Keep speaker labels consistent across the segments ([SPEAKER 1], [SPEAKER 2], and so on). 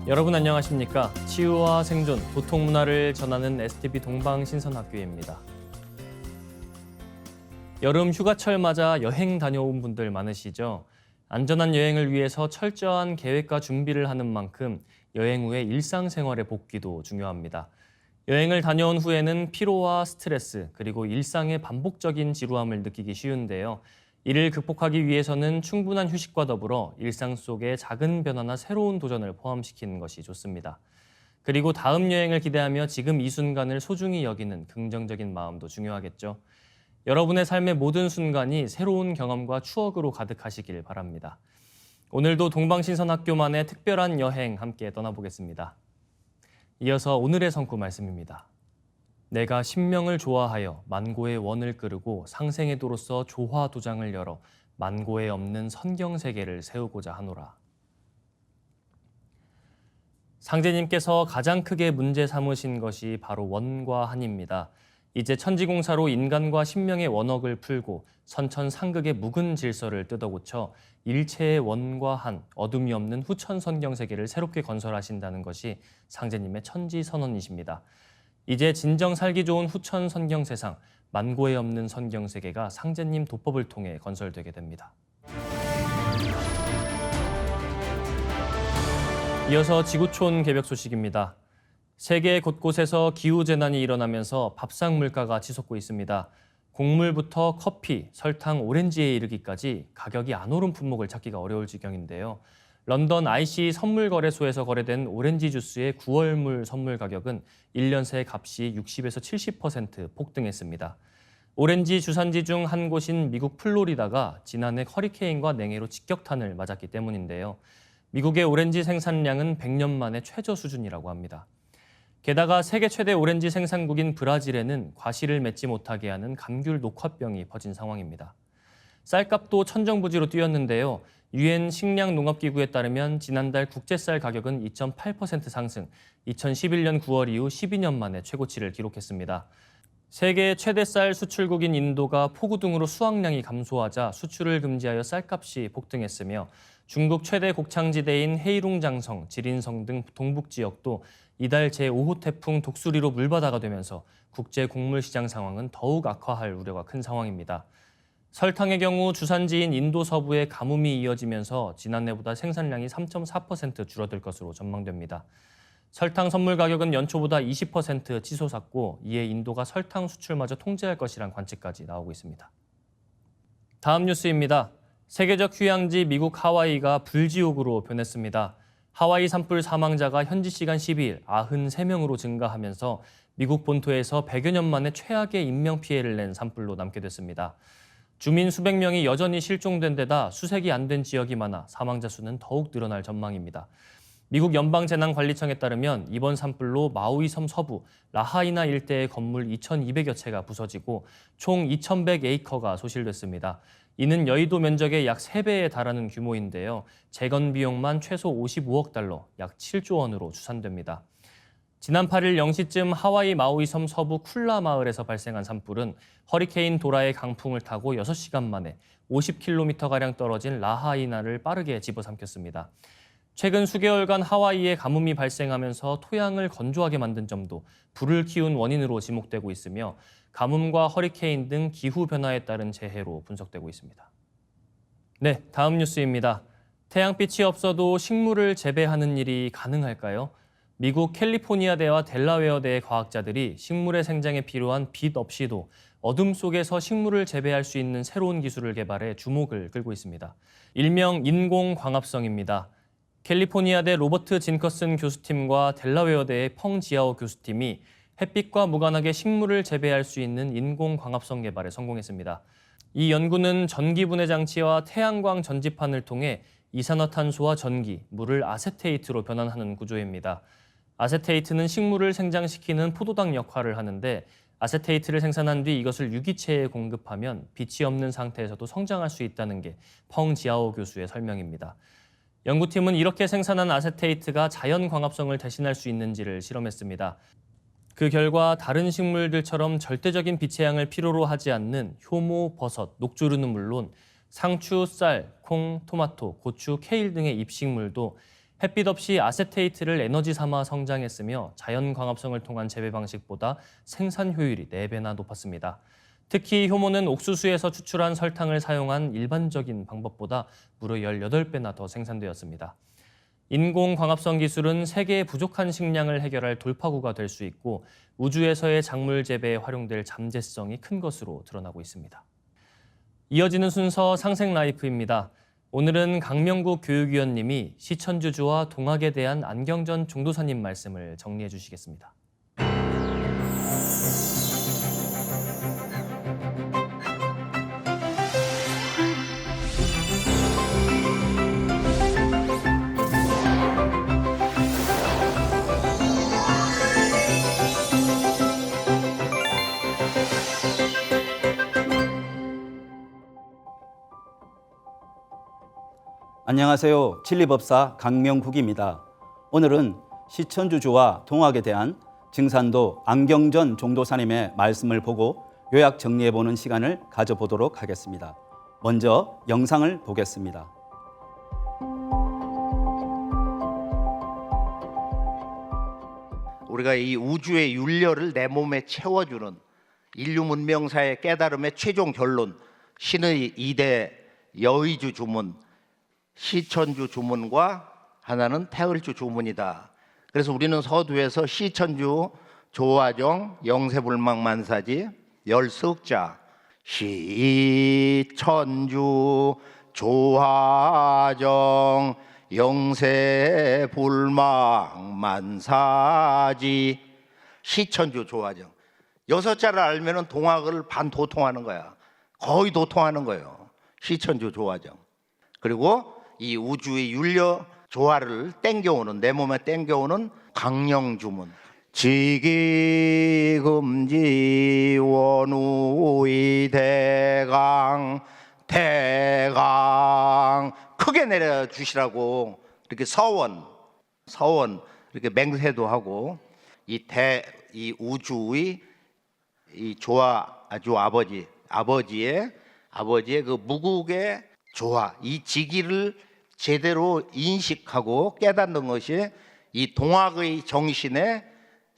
[SPEAKER 1] 여러분 안녕하십니까? 치유와 생존, 도통 문화를 전하는 STB 동방신선학교입니다. 여름 휴가철 맞아 여행 다녀온 분들 많으시죠? 안전한 여행을 위해서 철저한 계획과 준비를 하는 만큼 여행 후의 일상생활의 복귀도 중요합니다. 여행을 다녀온 후에는 피로와 스트레스, 그리고 일상의 반복적인 지루함을 느끼기 쉬운데요. 이를 극복하기 위해서는 충분한 휴식과 더불어 일상 속에 작은 변화나 새로운 도전을 포함시키는 것이 좋습니다. 그리고 다음 여행을 기대하며 지금 이 순간을 소중히 여기는 긍정적인 마음도 중요하겠죠. 여러분의 삶의 모든 순간이 새로운 경험과 추억으로 가득하시길 바랍니다. 오늘도 동방신선학교만의 특별한 여행 함께 떠나보겠습니다. 이어서 오늘의 성구 말씀입니다. 내가 신명을 좋아하여 만고의 원을 끄르고 상생의 도로서 조화 도장을 열어 만고에 없는 선경세계를 세우고자 하노라. 상제님께서 가장 크게 문제 삼으신 것이 바로 원과 한입니다. 이제 천지공사로 인간과 신명의 원억을 풀고 선천상극의 묵은 질서를 뜯어고쳐 일체의 원과 한, 어둠이 없는 후천 선경세계를 새롭게 건설하신다는 것이 상제님의 천지선언이십니다. 이제 진정 살기 좋은 후천 선경세상, 만고에 없는 선경세계가 상제님 도법을 통해 건설되게 됩니다. 이어서 지구촌 개벽 소식입니다. 세계 곳곳에서 기후재난이 일어나면서 밥상 물가가 치솟고 있습니다. 곡물부터 커피, 설탕, 오렌지에 이르기까지 가격이 안 오른 품목을 찾기가 어려울 지경인데요. 런던 IC 선물거래소에서 거래된 오렌지 주스의 9월물 선물 가격은 1년 새 값이 60에서 70% 폭등했습니다. 오렌지 주산지 중 한 곳인 미국 플로리다가 지난해 허리케인과 냉해로 직격탄을 맞았기 때문인데요. 미국의 오렌지 생산량은 100년 만에 최저 수준이라고 합니다. 게다가 세계 최대 오렌지 생산국인 브라질에는 과실을 맺지 못하게 하는 감귤 녹화병이 퍼진 상황입니다. 쌀값도 천정부지로 뛰었는데요. 유엔 식량농업기구에 따르면 지난달 국제쌀 가격은 2.8% 상승, 2011년 9월 이후 12년 만에 최고치를 기록했습니다. 세계 최대 쌀 수출국인 인도가 폭우 등으로 수확량이 감소하자 수출을 금지하여 쌀값이 폭등했으며 중국 최대 곡창지대인 헤이룽장성, 지린성 등 동북 지역도 이달 제5호 태풍 독수리로 물바다가 되면서 국제 곡물 시장 상황은 더욱 악화할 우려가 큰 상황입니다. 설탕의 경우 주산지인 인도 서부의 가뭄이 이어지면서 지난해보다 생산량이 3.4% 줄어들 것으로 전망됩니다. 설탕 선물 가격은 연초보다 20% 치솟았고 이에 인도가 설탕 수출마저 통제할 것이란 관측까지 나오고 있습니다. 다음 뉴스입니다. 세계적 휴양지 미국 하와이가 불지옥으로 변했습니다. 하와이 산불 사망자가 현지 시간 12일 93명으로 증가하면서 미국 본토에서 100여 년 만에 최악의 인명피해를 낸 산불로 남게 됐습니다. 주민 수백 명이 여전히 실종된 데다 수색이 안 된 지역이 많아 사망자 수는 더욱 늘어날 전망입니다. 미국 연방재난관리청에 따르면 이번 산불로 마우이 섬 서부 라하이나 일대의 건물 2,200여 채가 부서지고 총 2,100에이커가 소실됐습니다. 이는 여의도 면적의 약 3배에 달하는 규모인데요. 재건 비용만 최소 55억 달러, 약 7조 원으로 추산됩니다. 지난 8일 0시쯤 하와이 마우이 섬 서부 쿨라 마을에서 발생한 산불은 허리케인 도라의 강풍을 타고 6시간 만에 50km가량 떨어진 라하이나를 빠르게 집어삼켰습니다. 최근 수개월간 하와이에 가뭄이 발생하면서 토양을 건조하게 만든 점도 불을 키운 원인으로 지목되고 있으며 가뭄과 허리케인 등 기후변화에 따른 재해로 분석되고 있습니다. 네, 다음 뉴스입니다. 태양빛이 없어도 식물을 재배하는 일이 가능할까요? 미국 캘리포니아대와 델라웨어대의 과학자들이 식물의 생장에 필요한 빛 없이도 어둠 속에서 식물을 재배할 수 있는 새로운 기술을 개발해 주목을 끌고 있습니다. 일명 인공광합성입니다. 캘리포니아대 로버트 진커슨 교수팀과 델라웨어대의 펑 지아오 교수팀이 햇빛과 무관하게 식물을 재배할 수 있는 인공광합성 개발에 성공했습니다. 이 연구는 전기분해 장치와 태양광 전지판을 통해 이산화탄소와 전기, 물을 아세테이트로 변환하는 구조입니다. 아세테이트는 식물을 생장시키는 포도당 역할을 하는데 아세테이트를 생산한 뒤 이것을 유기체에 공급하면 빛이 없는 상태에서도 성장할 수 있다는 게 펑 지아오 교수의 설명입니다. 연구팀은 이렇게 생산한 아세테이트가 자연 광합성을 대신할 수 있는지를 실험했습니다. 그 결과 다른 식물들처럼 절대적인 빛의 양을 필요로 하지 않는 효모, 버섯, 녹주류는 물론 상추, 쌀, 콩, 토마토, 고추, 케일 등의 잎식물도 햇빛 없이 아세테이트를 에너지 삼아 성장했으며 자연 광합성을 통한 재배 방식보다 생산 효율이 4배나 높았습니다. 특히 효모는 옥수수에서 추출한 설탕을 사용한 일반적인 방법보다 무려 18배나 더 생산되었습니다. 인공광합성 기술은 세계의 부족한 식량을 해결할 돌파구가 될 수 있고 우주에서의 작물 재배에 활용될 잠재성이 큰 것으로 드러나고 있습니다. 이어지는 순서 상생 라이프입니다. 오늘은 강명국 교육위원님이 시천주주와 동학에 대한 안경전 종도사님 말씀을 정리해 주시겠습니다.
[SPEAKER 2] 안녕하세요. 진리법사 강명국입니다. 오늘은 시천주주와 동학에 대한 증산도 안경전 종도사님의 말씀을 보고 요약 정리해보는 시간을 가져보도록 하겠습니다. 먼저 영상을 보겠습니다.
[SPEAKER 3] 우리가 이 우주의 윤려를 내 몸에 채워주는 인류 문명사의 깨달음의 최종 결론, 신의 2대 여의주 주문, 시천주 주문과 하나는 태을주 주문이다. 그래서 우리는 서두에서 시천주 조화정 영세불망만사지 열석자, 시천주 조화정 영세불망만사지 시천주 조화정 6자를 알면은 동학을 반 도통하는 거야. 거의 도통하는 거예요. 시천주 조화정. 그리고 이 우주의 윤려 조화를 땡겨오는, 내 몸에 땡겨오는 강령주문. 지기금지 원우의 대강 크게 내려주시라고 이렇게 서원 이렇게 맹세도 하고 이 우주의 이 조화주 아버지의 그 무국의 조화, 이 지기를 제대로 인식하고 깨닫는 것이 이 동학의 정신의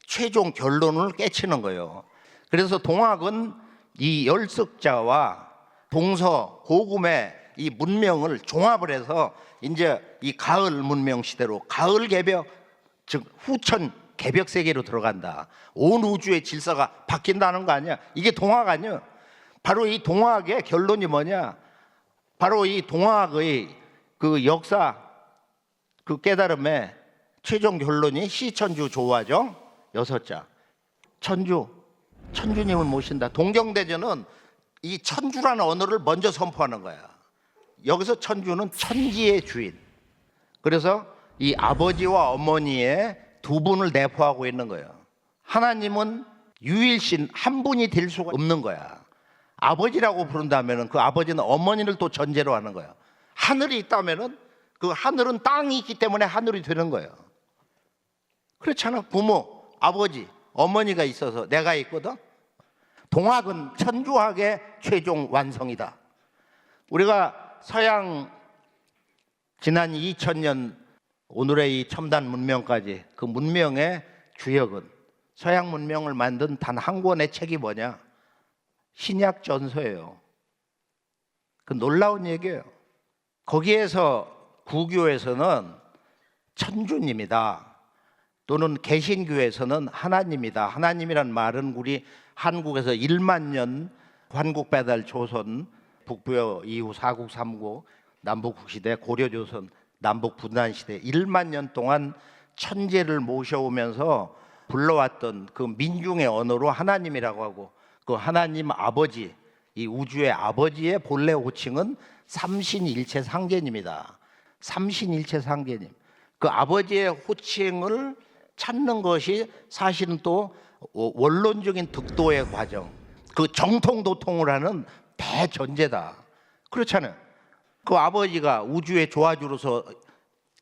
[SPEAKER 3] 최종 결론을 깨치는 거예요. 그래서 동학은 이 열석자와 동서 고금의 이 문명을 종합을 해서 이제 이 가을 문명 시대로 가을 개벽, 즉 후천 개벽 세계로 들어간다. 온 우주의 질서가 바뀐다는 거 아니야? 이게 동학 아니야? 바로 이 동학의 결론이 뭐냐? 바로 이 동학의 그 역사, 그 깨달음의 최종 결론이 시천주 조화정 6자. 천주님을 모신다. 동경대전은 이 천주라는 언어를 먼저 선포하는 거야. 여기서 천주는 천지의 주인. 그래서 이 아버지와 어머니의 두 분을 내포하고 있는 거예요. 하나님은 유일신 한 분이 될 수가 없는 거야. 아버지라고 부른다면 그 아버지는 어머니를 또 전제로 하는 거야. 하늘이 있다면 그 하늘은 땅이 있기 때문에 하늘이 되는 거예요. 그렇잖아. 부모, 아버지, 어머니가 있어서 내가 있거든. 동학은 천주학의 최종 완성이다. 우리가 서양 지난 2000년 오늘의 이 첨단 문명까지 그 문명의 주역은 서양 문명을 만든 단 한 권의 책이 뭐냐? 신약 전서예요. 그 놀라운 얘기예요. 거기에서 구교에서는 천주님이다. 또는 개신교에서는 하나님이다. 하나님이란 말은 우리 한국에서 1만 년 환국배달 조선 북부여 이후 사국 삼국 남북국시대 고려조선 남북분단시대 1만 년 동안 천재를 모셔오면서 불러왔던 그 민중의 언어로 하나님이라고 하고 그 하나님 아버지, 이 우주의 아버지의 본래 호칭은 삼신일체 상계님이다. 삼신일체 상계님. 그 아버지의 호칭을 찾는 것이 사실은 또 원론적인 득도의 과정, 그 정통도통을 하는 대전제다. 그렇잖아요. 그 아버지가 우주의 조화주로서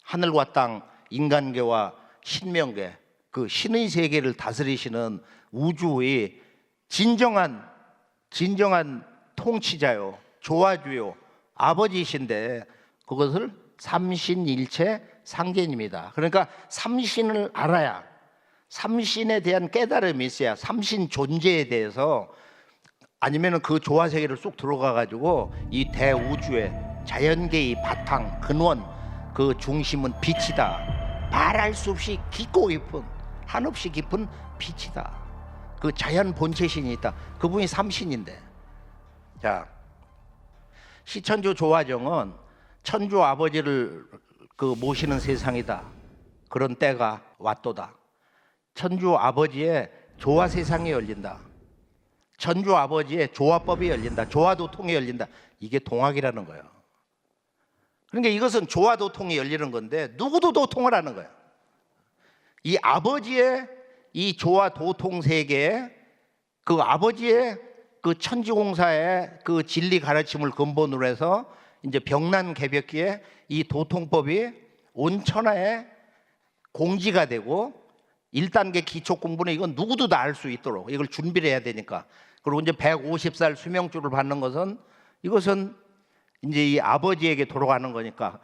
[SPEAKER 3] 하늘과 땅, 인간계와 신명계, 그 신의 세계를 다스리시는 우주의 진정한 통치자요, 조화주요, 아버지이신데 그것을 삼신일체 상제님이다. 그러니까 삼신을 알아야, 삼신에 대한 깨달음이 있어야 삼신 존재에 대해서, 아니면은 그 조화 세계를 쑥 들어가 가지고 이 대우주의 자연계의 바탕 근원 그 중심은 빛이다. 말할 수 없이 깊고 깊은, 한없이 깊은 빛이다. 그 자연 본체신이 있다. 그분이 삼신인데, 자, 시천주 조화정은 천주 아버지를 그 모시는 세상이다. 그런 때가 왔도다. 천주 아버지의 조화 세상이 열린다. 천주 아버지의 조화법이 열린다. 조화도통이 열린다. 이게 동학이라는 거예요. 그러니까 이것은 조화도통이 열리는 건데 누구도 도통을 하는 거예요. 이 아버지의 이 조화도통 세계에 그 아버지의 그 천지공사의 그 진리 가르침을 근본으로 해서 이제 병난개벽기에 이 도통법이 온 천하에 공지가 되고 1단계 기초 공부는 이건 누구도 다 알 수 있도록 이걸 준비를 해야 되니까. 그리고 이제 150살 수명주를 받는 것은 이것은 이제 이 아버지에게 돌아가는 거니까.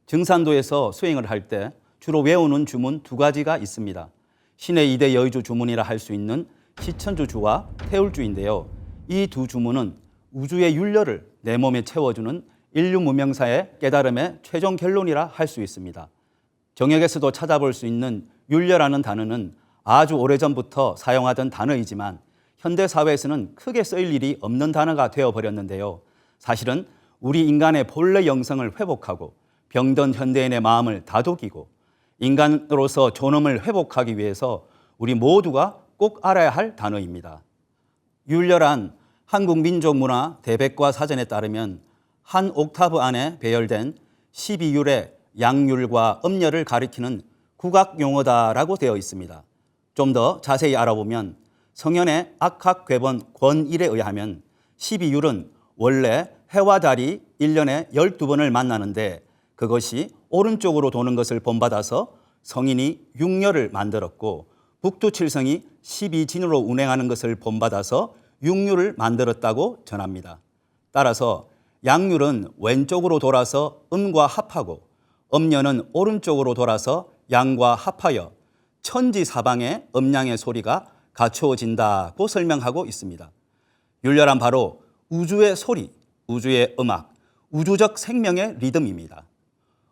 [SPEAKER 2] 증산도에서 수행을 할 때 주로 외우는 주문 2가지가 있습니다. 신의 2대 여의주 주문이라 할 수 있는 시천주주와 태울주인데요. 이 두 주문은 우주의 윤려를 내 몸에 채워주는 인류 문명사의 깨달음의 최종 결론이라 할 수 있습니다. 정역에서도 찾아볼 수 있는 윤려라는 단어는 아주 오래전부터 사용하던 단어이지만 현대 사회에서는 크게 쓰일 일이 없는 단어가 되어버렸는데요. 사실은 우리 인간의 본래 영성을 회복하고 병든 현대인의 마음을 다독이고 인간으로서 존엄을 회복하기 위해서 우리 모두가 꼭 알아야 할 단어입니다. 윤려란 한국 민족 문화 대백과 사전에 따르면 한 옥타브 안에 배열된 12율의 양률과 음열을 가리키는 국악 용어다라고 되어 있습니다. 좀 더 자세히 알아보면 성현의 악학궤본 권1에 의하면 12율은 원래 해와 달이 1년에 12번을 만나는데 그것이 오른쪽으로 도는 것을 본받아서 성인이 6열을 만들었고 북두칠성이 12진으로 운행하는 것을 본받아서 6율을 만들었다고 전합니다. 따라서 양률은 왼쪽으로 돌아서 음과 합하고 음녀는 오른쪽으로 돌아서 양과 합하여 천지사방의 음양의 소리가 갖추어진다고 설명하고 있습니다. 윤려란 바로 우주의 소리, 우주의 음악, 우주적 생명의 리듬입니다.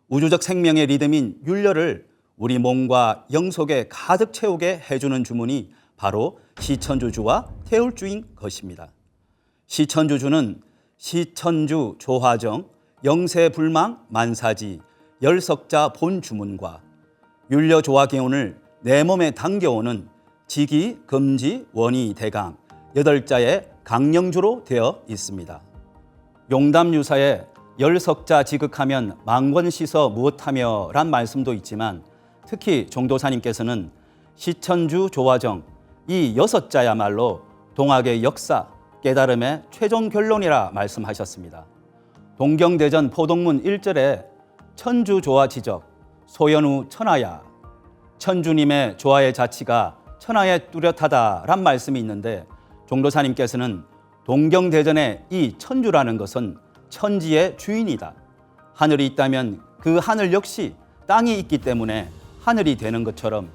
[SPEAKER 2] 우주적 생명의 리듬인 윤려를 우리 몸과 영 속에 가득 채우게 해주는 주문이 바로 시천주주와 태울주인 것입니다. 시천주주는 시천주 조화정, 영세불망 만사지, 열석자 본주문과 윤려 조화기운을 내 몸에 당겨오는 지기, 금지, 원이, 대강 8자의 강령주로 되어 있습니다. 용담유사에 열석자 지극하면 망권시서 무엇하며 란 말씀도 있지만 특히 종도사님께서는 시천주 조화정 이 6자야말로 동학의 역사, 깨달음의 최종 결론이라 말씀하셨습니다. 동경대전 포동문 1절에 천주 조화 지적, 소연우 천하야, 천주님의 조화의 자치가 천하에 뚜렷하다란 말씀이 있는데 종도사님께서는 동경대전의 이 천주라는 것은 천지의 주인이다. 하늘이 있다면 그 하늘 역시 땅이 있기 때문에 하늘이 되는 것처럼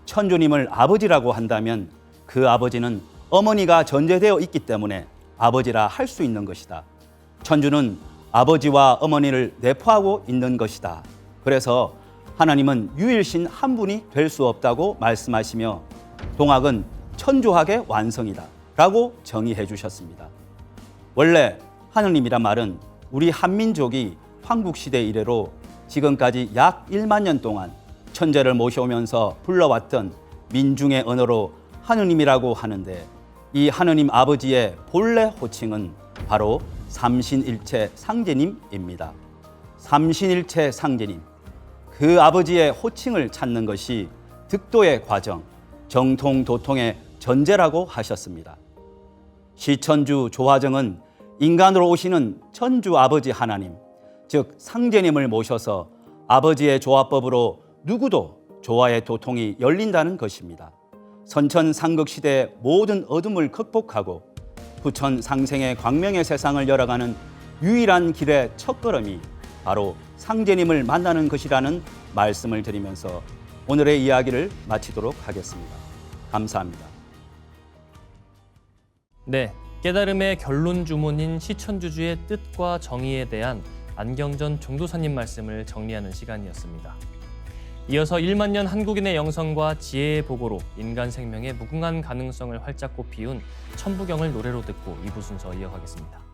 [SPEAKER 2] 천주님을 아버지라고 한다면 그 아버지는 어머니가 전제되어 있기 때문에 아버지라 할 수 있는 것이다. 천주는 아버지와 어머니를 내포하고 있는 것이다. 그래서 하나님은 유일신 한 분이 될 수 없다고 말씀하시며 동학은 천주학의 완성이다 라고 정의해 주셨습니다. 원래 하느님이란 말은 우리 한민족이 황국시대 이래로 지금까지 약 1만 년 동안 천재를 모셔오면서 불러왔던 민중의 언어로 하느님이라고 하는데 이 하느님 아버지의 본래 호칭은 바로 삼신일체 상제님입니다. 삼신일체 상제님, 그 아버지의 호칭을 찾는 것이 득도의 과정, 정통도통의 전제라고 하셨습니다. 시천주 조화정은 인간으로 오시는 천주 아버지 하나님, 즉 상제님을 모셔서 아버지의 조화법으로 누구도 조화의 도통이 열린다는 것입니다. 선천상극시대의 모든 어둠을 극복하고 부천상생의 광명의 세상을 열어가는 유일한 길의 첫걸음이 바로 상제님을 만나는 것이라는 말씀을 드리면서 오늘의 이야기를 마치도록 하겠습니다. 감사합니다.
[SPEAKER 1] 네, 깨달음의 결론 주문인 시천주주의 뜻과 정의에 대한 안경전 종도사님 말씀을 정리하는 시간이었습니다. 이어서 1만 년 한국인의 영성과 지혜의 보고로 인간 생명의 무궁한 가능성을 활짝 꽃피운 천부경을 노래로 듣고 2부 순서 이어가겠습니다.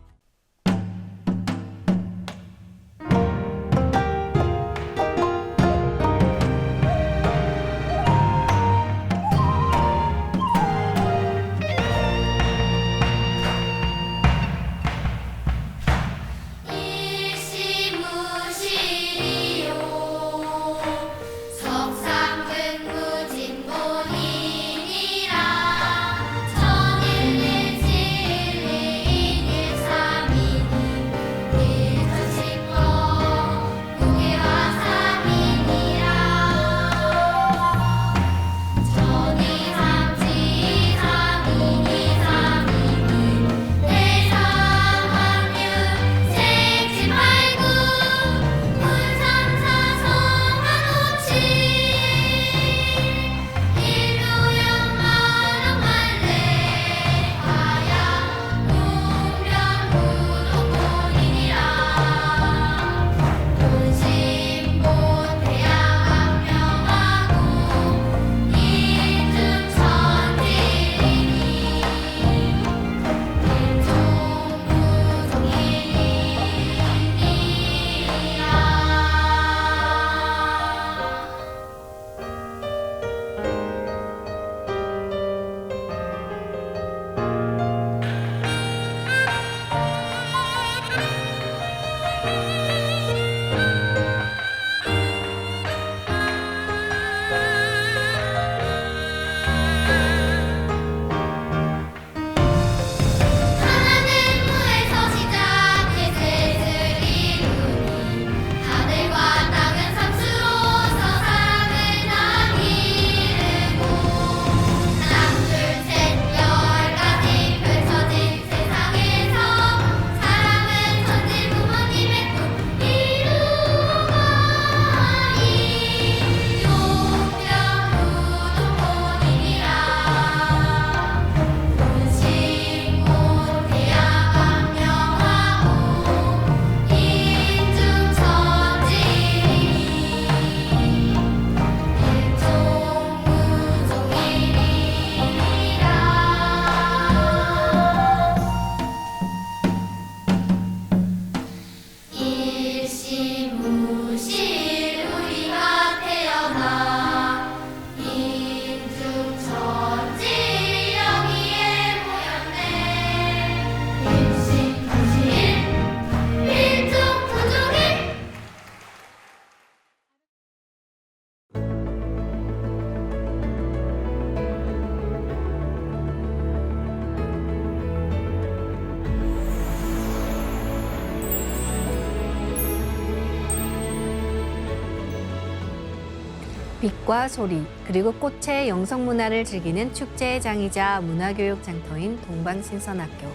[SPEAKER 4] 빛과 소리, 그리고 꽃의 영성문화를 즐기는 축제의 장이자 문화교육 장터인 동방신선학교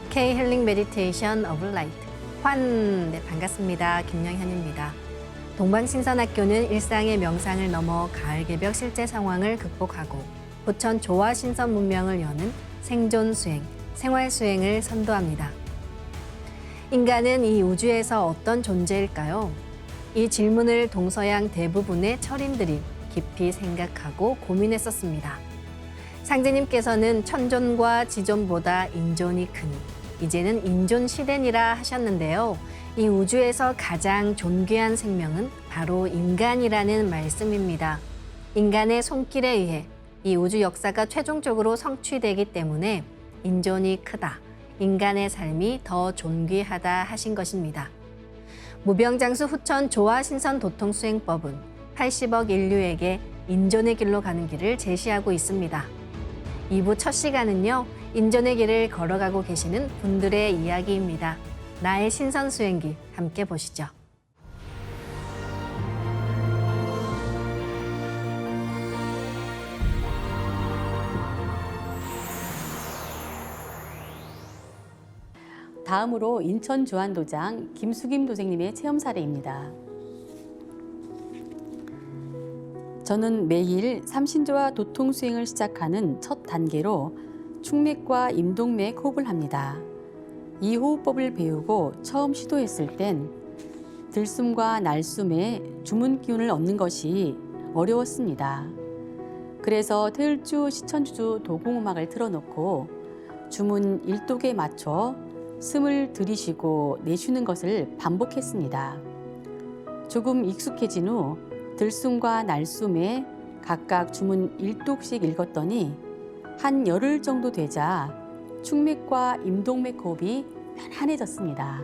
[SPEAKER 4] K 힐링 메디테이션 오브 라이트 네, 반갑습니다. 김영현입니다. 동방신선학교는 일상의 명상을 넘어 가을 개벽 실제 상황을 극복하고 부천 조화 신선 문명을 여는 생존 수행, 생활 수행을 선도합니다. 인간은 이 우주에서 어떤 존재일까요? 이 질문을 동서양 대부분의 철인들이 깊이 생각하고 고민했었습니다. 상제님께서는 천존과 지존보다 인존이 크니 이제는 인존 시대니라 하셨는데요. 이 우주에서 가장 존귀한 생명은 바로 인간이라는 말씀입니다. 인간의 손길에 의해 이 우주 역사가 최종적으로 성취되기 때문에 인존이 크다, 인간의 삶이 더 존귀하다 하신 것입니다. 무병장수 후천 조화신선 도통수행법은 80억 인류에게 인존의 길로 가는 길을 제시하고 있습니다. 2부 첫 시간은요, 인존의 길을 걸어가고 계시는 분들의 이야기입니다. 나의 신선수행기 함께 보시죠.
[SPEAKER 5] 다음으로 인천 주안도장 김수김 도생님의 체험 사례입니다. 저는 매일 삼신조와 도통 수행을 시작하는 첫 단계로 축맥과 임동맥 호흡을 합니다. 이 호흡법을 배우고 처음 시도했을 땐 들숨과 날숨에 주문 기운을 얻는 것이 어려웠습니다. 그래서 태을주 시천주주 도공음악을 틀어놓고 주문 1독에 맞춰 숨을 들이쉬고 내쉬는 것을 반복했습니다. 조금 익숙해진 후 들숨과 날숨에 각각 주문 1독씩 읽었더니 한 열흘 정도 되자 축맥과 임동맥 호흡이 편안해졌습니다.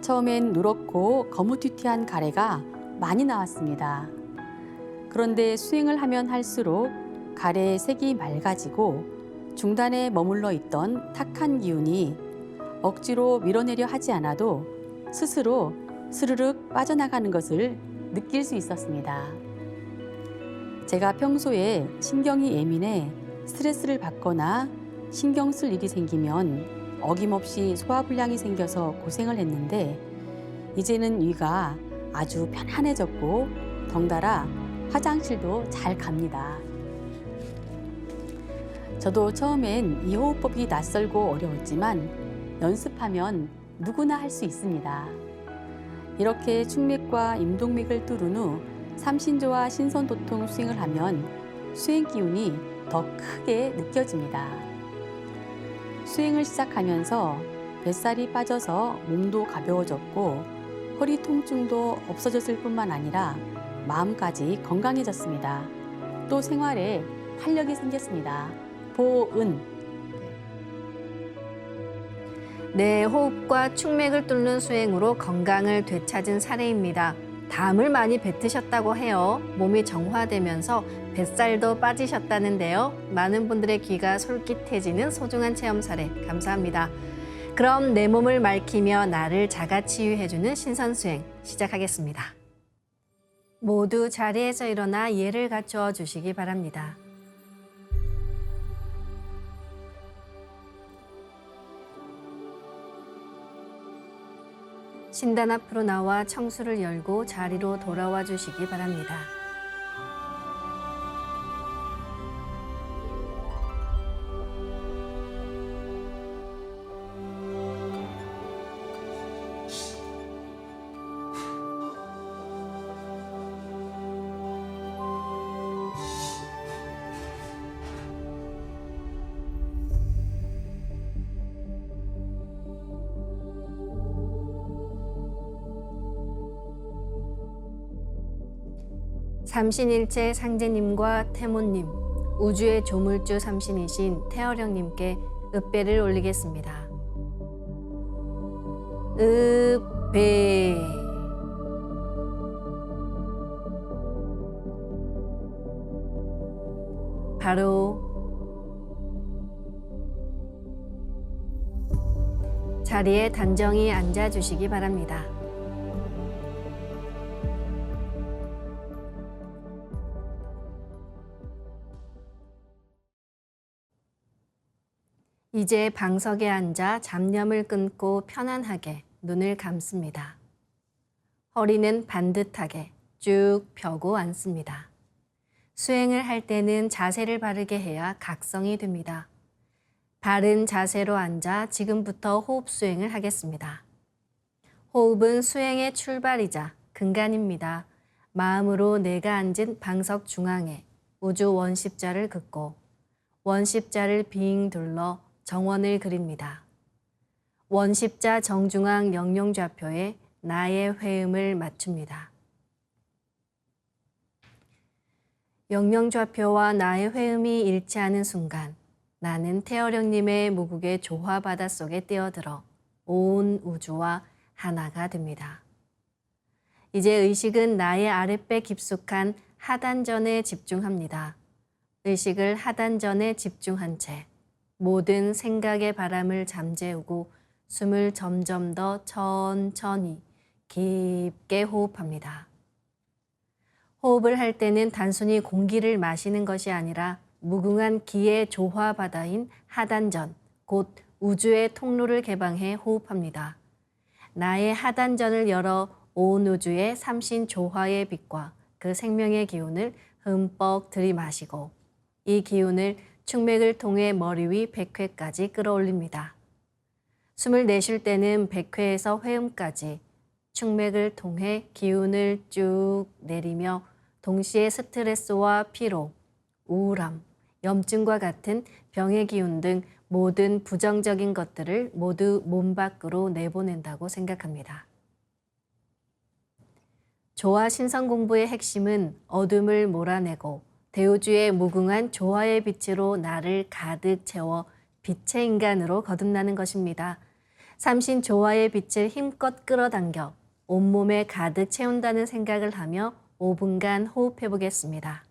[SPEAKER 5] 처음엔 누렇고 거무튀튀한 가래가 많이 나왔습니다. 그런데 수행을 하면 할수록 가래의 색이 맑아지고 중단에 머물러 있던 탁한 기운이 억지로 밀어내려 하지 않아도 스스로 스르륵 빠져나가는 것을 느낄 수 있었습니다. 제가 평소에 신경이 예민해 스트레스를 받거나 신경 쓸 일이 생기면 어김없이 소화불량이 생겨서 고생을 했는데 이제는 위가 아주 편안해졌고 덩달아 화장실도 잘 갑니다. 저도 처음엔 이 호흡법이 낯설고 어려웠지만 연습하면 누구나 할 수 있습니다. 이렇게 축맥과 임동맥을 뚫은 후 삼신조와 신선도통 수행을 하면 수행 기운이 더 크게 느껴집니다. 수행을 시작하면서 뱃살이 빠져서 몸도 가벼워졌고 허리 통증도 없어졌을 뿐만 아니라 마음까지 건강해졌습니다. 또 생활에 활력이 생겼습니다. 보은.
[SPEAKER 4] 네, 호흡과 축맥을 뚫는 수행으로 건강을 되찾은 사례입니다. 담을 많이 뱉으셨다고 해요. 몸이 정화되면서 뱃살도 빠지셨다는데요. 많은 분들의 귀가 솔깃해지는 소중한 체험 사례 감사합니다. 그럼 내 몸을 맑히며 나를 자가치유해주는 신선수행 시작하겠습니다. 모두 자리에서 일어나 예를 갖추어 주시기 바랍니다. 신단 앞으로 나와 청수를 열고 자리로 돌아와 주시기 바랍니다. 삼신일체 상제님과 태모님, 우주의 조물주 삼신이신 태어령님께 읍배를 올리겠습니다. 읍배. 바로 자리에 단정히 앉아주시기 바랍니다. 이제 방석에 앉아 잡념을 끊고 편안하게 눈을 감습니다. 허리는 반듯하게 쭉 펴고 앉습니다. 수행을 할 때는 자세를 바르게 해야 각성이 됩니다. 바른 자세로 앉아 지금부터 호흡 수행을 하겠습니다. 호흡은 수행의 출발이자 근간입니다. 마음으로 내가 앉은 방석 중앙에 우주 원십자를 긋고 원십자를 빙 둘러 정원을 그립니다. 원십자 정중앙 영영좌표에 나의 회음을 맞춥니다. 영영좌표와 나의 회음이 일치하는 순간 나는 태어령님의 무국의 조화 바닷속에 뛰어들어 온 우주와 하나가 됩니다. 이제 의식은 나의 아랫배 깊숙한 하단전에 집중합니다. 의식을 하단전에 집중한 채 모든 생각의 바람을 잠재우고 숨을 점점 더 천천히 깊게 호흡합니다. 호흡을 할 때는 단순히 공기를 마시는 것이 아니라 무궁한 기의 조화 바다인 하단전, 곧 우주의 통로를 개방해 호흡합니다. 나의 하단전을 열어 온 우주의 삼신 조화의 빛과 그 생명의 기운을 흠뻑 들이마시고 이 기운을 충맥을 통해 머리 위 백회까지 끌어올립니다. 숨을 내쉴 때는 백회에서 회음까지 충맥을 통해 기운을 쭉 내리며 동시에 스트레스와 피로, 우울함, 염증과 같은 병의 기운 등 모든 부정적인 것들을 모두 몸 밖으로 내보낸다고 생각합니다. 조화 신성 공부의 핵심은 어둠을 몰아내고 대우주의 무궁한 조화의 빛으로 나를 가득 채워 빛의 인간으로 거듭나는 것입니다. 삼신 조화의 빛을 힘껏 끌어당겨 온몸에 가득 채운다는 생각을 하며 5분간 호흡해 보겠습니다.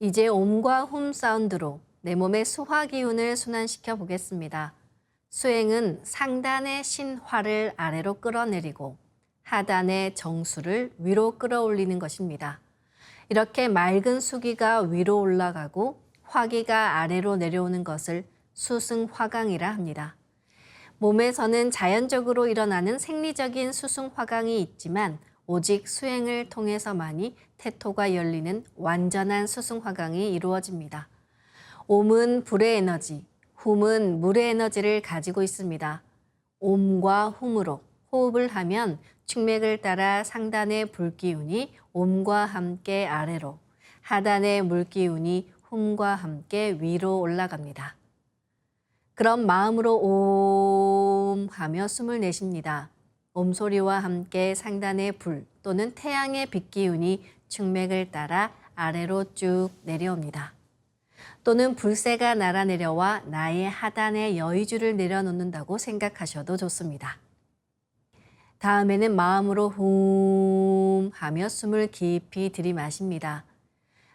[SPEAKER 4] 이제 옴과 홈 사운드로 내 몸의 수화 기운을 순환시켜 보겠습니다. 수행은 상단의 신화를 아래로 끌어내리고 하단의 정수를 위로 끌어올리는 것입니다. 이렇게 맑은 수기가 위로 올라가고 화기가 아래로 내려오는 것을 수승화강이라 합니다. 몸에서는 자연적으로 일어나는 생리적인 수승화강이 있지만 오직 수행을 통해서만이 태토가 열리는 완전한 수승화강이 이루어집니다. 옴은 불의 에너지, 훔은 물의 에너지를 가지고 있습니다. 옴과 훔으로 호흡을 하면 축맥을 따라 상단의 불기운이 옴과 함께 아래로, 하단의 물기운이 훔과 함께 위로 올라갑니다. 그럼 마음으로 옴 하며 숨을 내쉽니다. 옴 소리와 함께 상단의 불 또는 태양의 빛 기운이 축맥을 따라 아래로 쭉 내려옵니다. 또는 불새가 날아내려와 나의 하단의 여의주를 내려놓는다고 생각하셔도 좋습니다. 다음에는 마음으로 훔 하며 숨을 깊이 들이마십니다.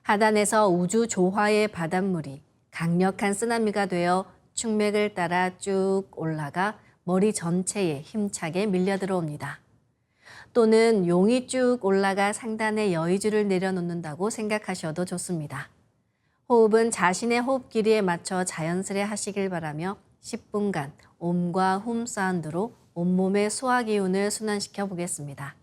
[SPEAKER 4] 하단에서 우주 조화의 바닷물이 강력한 쓰나미가 되어 축맥을 따라 쭉 올라가 머리 전체에 힘차게 밀려 들어옵니다. 또는 용이 쭉 올라가 상단의 여의주를 내려놓는다고 생각하셔도 좋습니다. 호흡은 자신의 호흡 길이에 맞춰 자연스레 하시길 바라며 10분간 옴과 훔 사운드로 온몸의 소화 기운을 순환시켜 보겠습니다.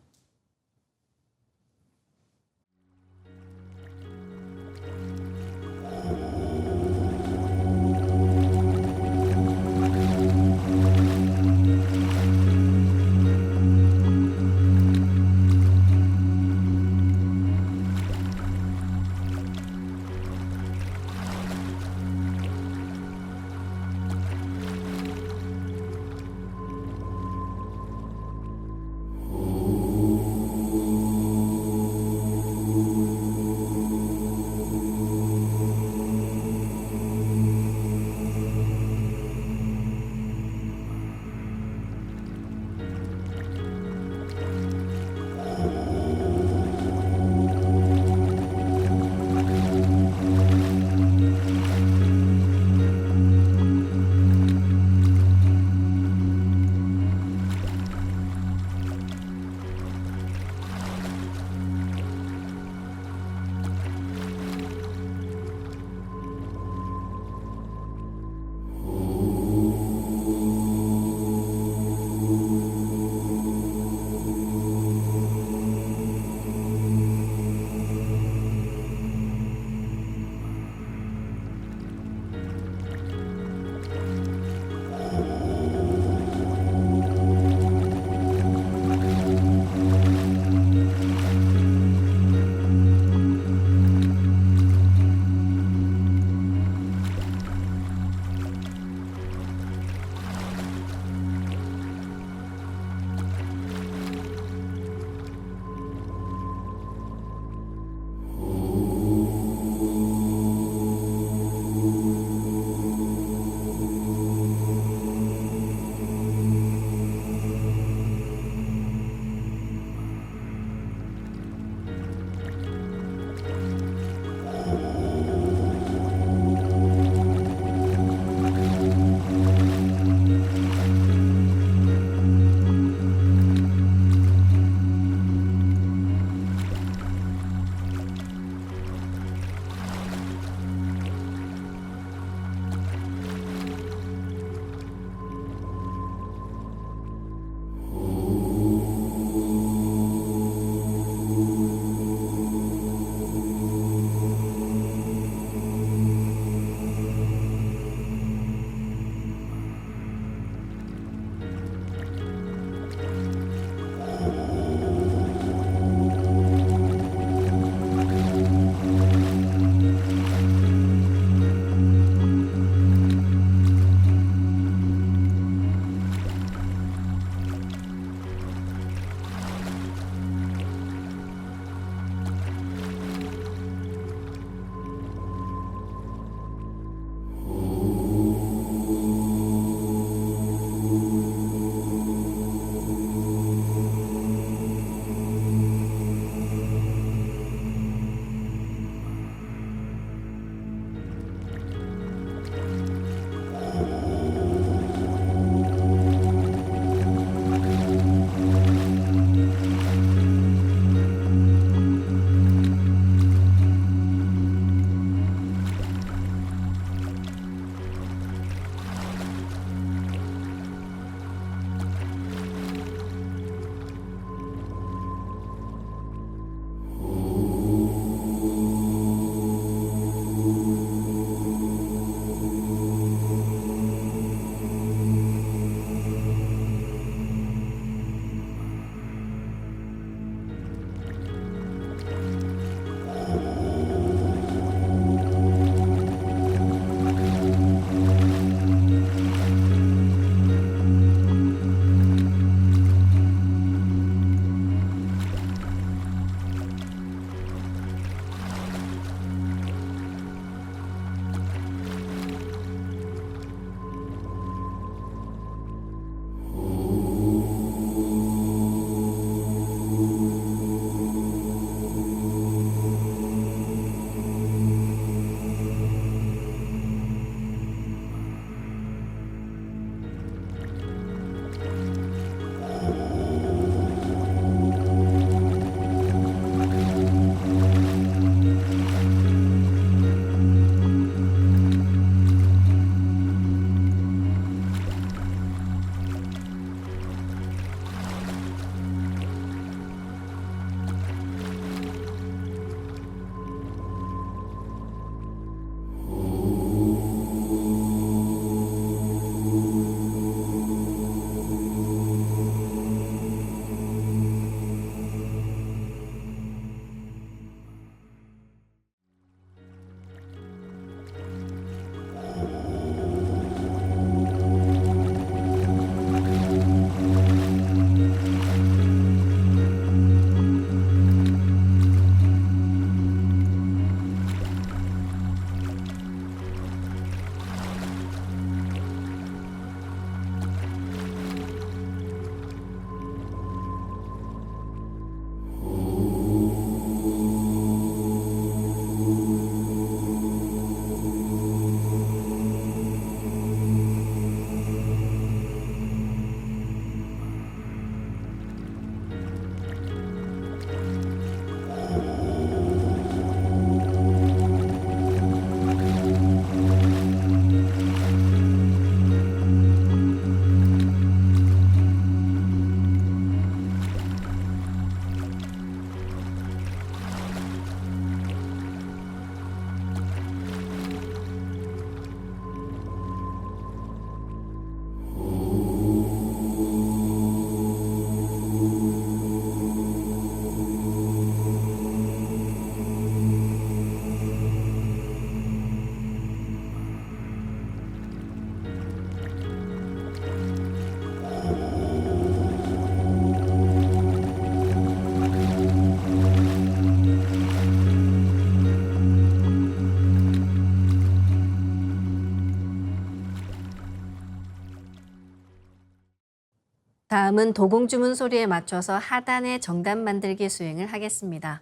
[SPEAKER 4] 다음은 도공주문 소리에 맞춰서 하단의 정단 만들기 수행을 하겠습니다.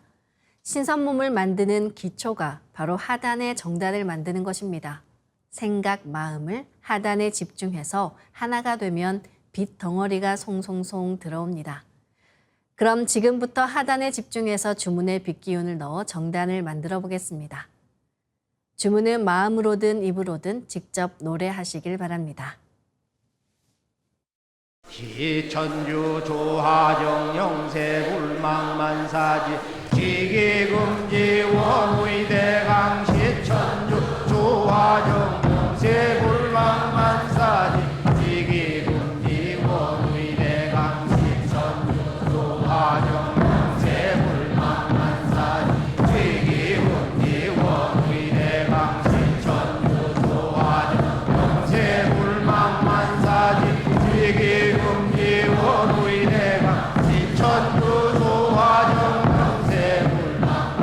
[SPEAKER 4] 신선몸을 만드는 기초가 바로 하단의 정단을 만드는 것입니다. 생각, 마음을 하단에 집중해서 하나가 되면 빛 덩어리가 송송송 들어옵니다. 그럼 지금부터 하단에 집중해서 주문에 빛 기운을 넣어 정단을 만들어 보겠습니다. 주문은 마음으로든 입으로든 직접 노래하시길 바랍니다.
[SPEAKER 6] 시천주 조하정 영세불망만사지 지기금지 원의대강 시천주 조하정 영세불망만사지 지기금지 원의대강 시천주 조하정 영세불망만사지 지기금지 원의대강 시천주 조하정 영세불망만사지 지기금지 원의대강 시천주 조하정 영세불망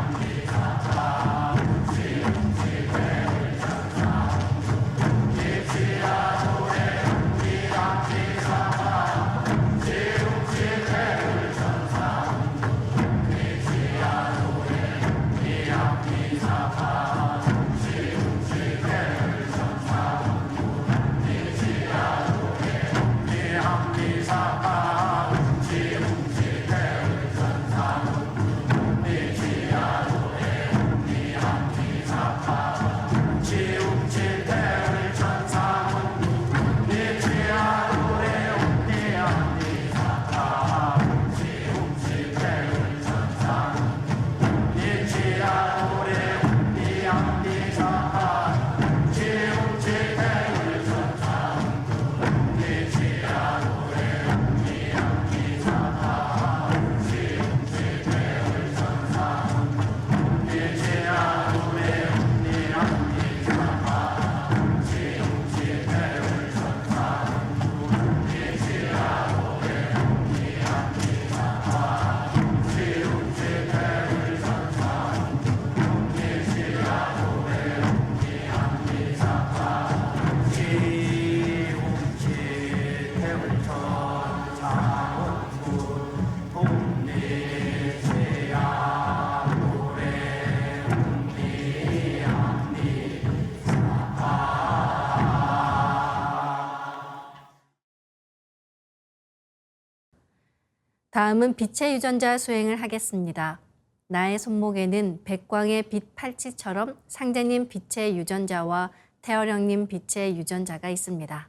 [SPEAKER 4] 다음은 빛의 유전자 수행을 하겠습니다. 나의 손목에는 백광의 빛 팔찌처럼 상제님 빛의 유전자와 태어령님 빛의 유전자가 있습니다.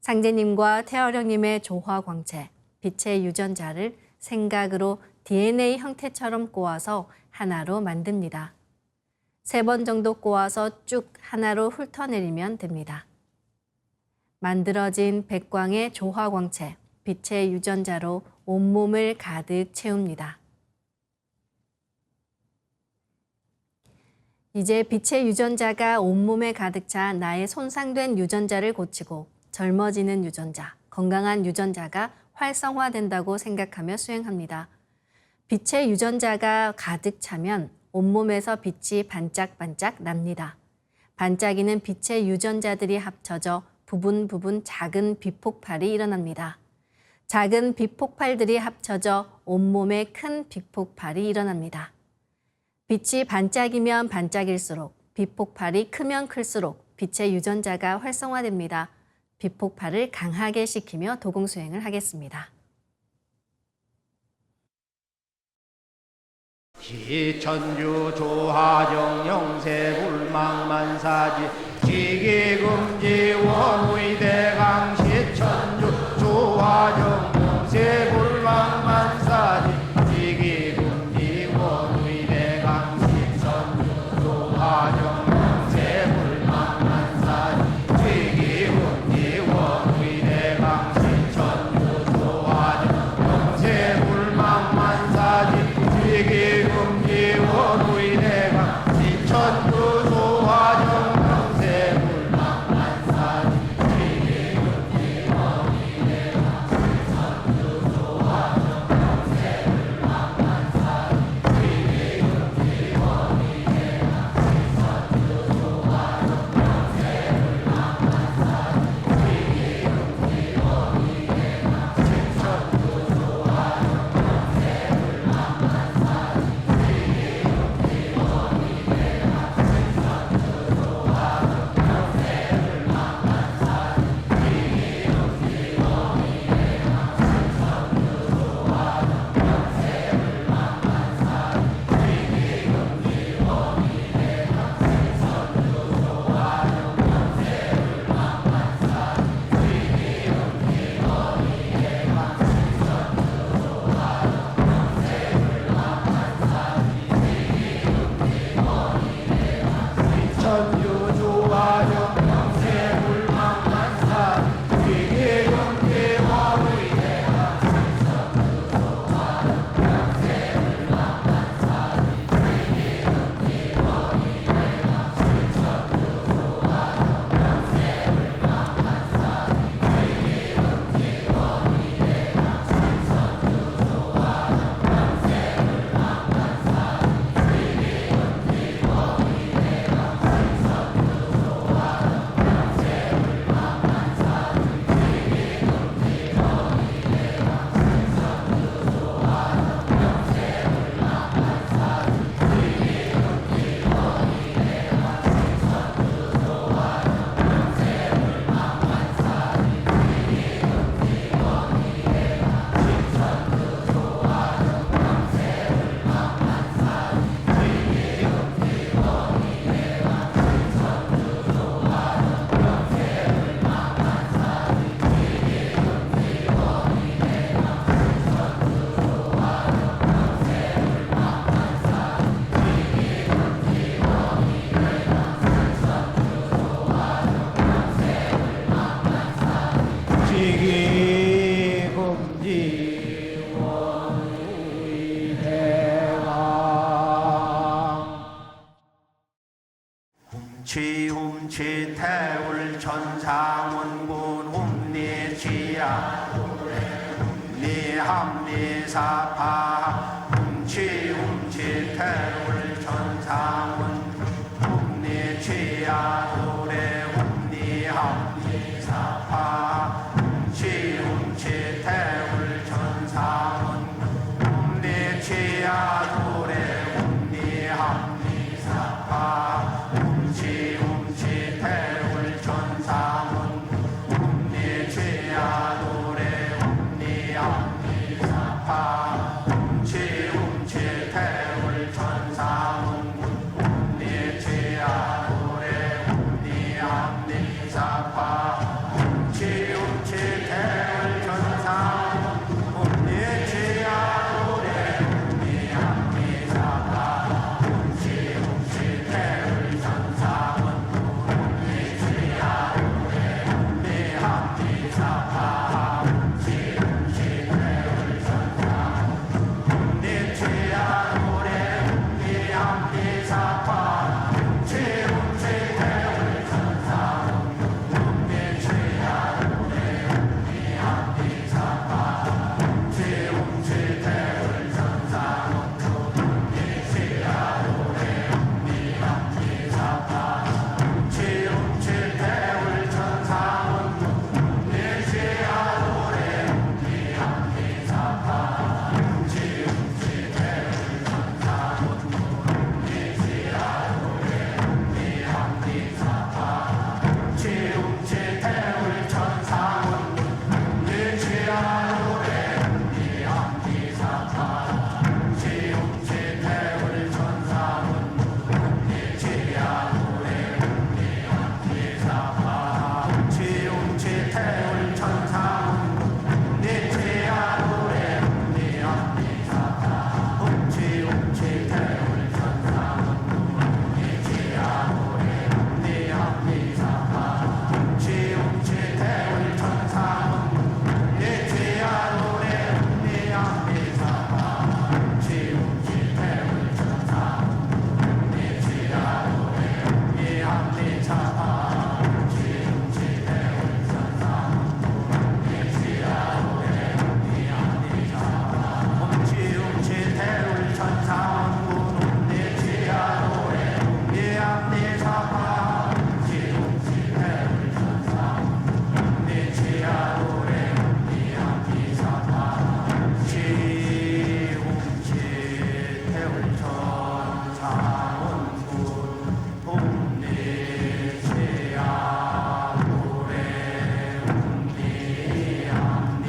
[SPEAKER 4] 상제님과 태어령님의 조화광채, 빛의 유전자를 생각으로 DNA 형태처럼 꼬아서 하나로 만듭니다. 3번 정도 꼬아서 쭉 하나로 훑어내리면 됩니다. 만들어진 백광의 조화광채, 빛의 유전자로 온몸을 가득 채웁니다. 이제 빛의 유전자가 온몸에 가득 차 나의 손상된 유전자를 고치고 젊어지는 유전자, 건강한 유전자가 활성화된다고 생각하며 수행합니다. 빛의 유전자가 가득 차면 온몸에서 빛이 반짝반짝 납니다. 반짝이는 빛의 유전자들이 합쳐져 부분 작은 빛폭발이 일어납니다. 작은 빛폭발들이 합쳐져 온몸에 큰 빛폭발이 일어납니다. 빛이 반짝이면 반짝일수록, 빛폭발이 크면 클수록 빛의 유전자가 활성화됩니다. 빛폭발을 강하게 시키며 도공수행을 하겠습니다.
[SPEAKER 6] 시천주 조화정 영세불망만사지 지기금지 원의대강 시천주 조화정 영세불망만사지 지기금지 원의대강 시천주 조화정 영세불망만사지 지기금지 원의대강 시천주 조화정 영세불망만사지 지기금지 원의대강 시천주 조화정 영세불망만사지 지기금지 원의대강 시천주 조화정 영세불망만사지 지기금지 원의대강 시천주 조화정 영세불망만사지 지기금지 원의대강 시천주 조화정 천주 조화정 영세불망만사지 지기금지 원의대강 시천주 조화정 영세불망만사지 지기금지 원의대강 시천주 조화정 영세불망만사지 지기금지 원의대강 시천주 조화정 영세불망만사지 지기금지 원의대강 지기금지 원의대강 훔치 태울 천상원군 훔리지야 훔리합리사파 훔치 태울 천상원 훔리지야 노래 훔리합리사파 훔치 태울 천상원 훔리지야 노래 훔리합리사파 훔치 태울 천상원 훔리지야 노래 훔리합리사파 태울 천사문구 동리시야 노래 웅리암리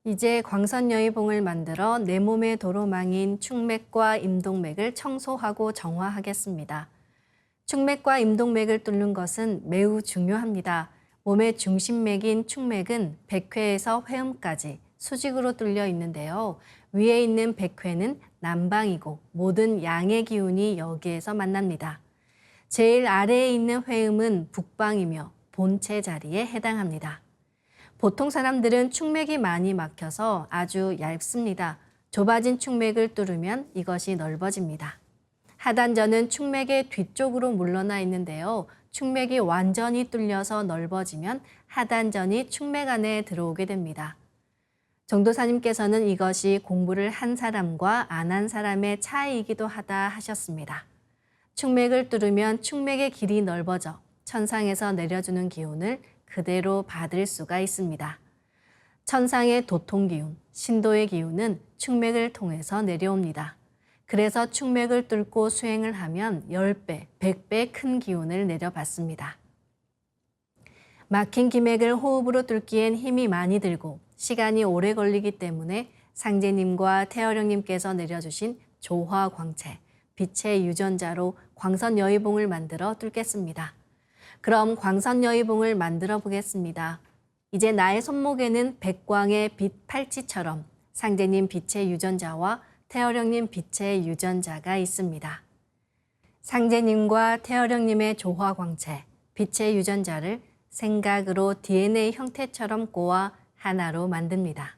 [SPEAKER 4] 이제 광선여의봉을 만들어 내 몸의 도로망인 축맥과 임동맥을 청소하고 정화하겠습니다. 축맥과 임동맥을 뚫는 것은 매우 중요합니다. 몸의 중심맥인 축맥은 백회에서 회음까지 수직으로 뚫려 있는데요. 위에 있는 백회는 남방이고 모든 양의 기운이 여기에서 만납니다. 제일 아래에 있는 회음은 북방이며 본체 자리에 해당합니다. 보통 사람들은 축맥이 많이 막혀서 아주 얇습니다. 좁아진 축맥을 뚫으면 이것이 넓어집니다. 하단전은 축맥의 뒤쪽으로 물러나 있는데요. 축맥이 완전히 뚫려서 넓어지면 하단전이 축맥 안에 들어오게 됩니다. 정도사님께서는 이것이 공부를 한 사람과 안 한 사람의 차이이기도 하다 하셨습니다. 축맥을 뚫으면 축맥의 길이 넓어져 천상에서 내려주는 기운을 그대로 받을 수가 있습니다. 천상의 도통기운, 신도의 기운은 축맥을 통해서 내려옵니다. 그래서 축맥을 뚫고 수행을 하면 10배, 100배 큰 기운을 내려받습니다. 막힌 기맥을 호흡으로 뚫기엔 힘이 많이 들고 시간이 오래 걸리기 때문에 상제님과 태어령님께서 내려주신 조화광채, 빛의 유전자로 광선여의봉을 만들어 뚫겠습니다. 그럼 광선여의봉을 만들어 보겠습니다. 이제 나의 손목에는 백광의 빛 팔찌처럼 상제님 빛의 유전자와 태어령님 빛의 유전자가 있습니다. 상제님과 태어령님의 조화광채, 빛의 유전자를 생각으로 DNA 형태처럼 꼬아 하나로 만듭니다.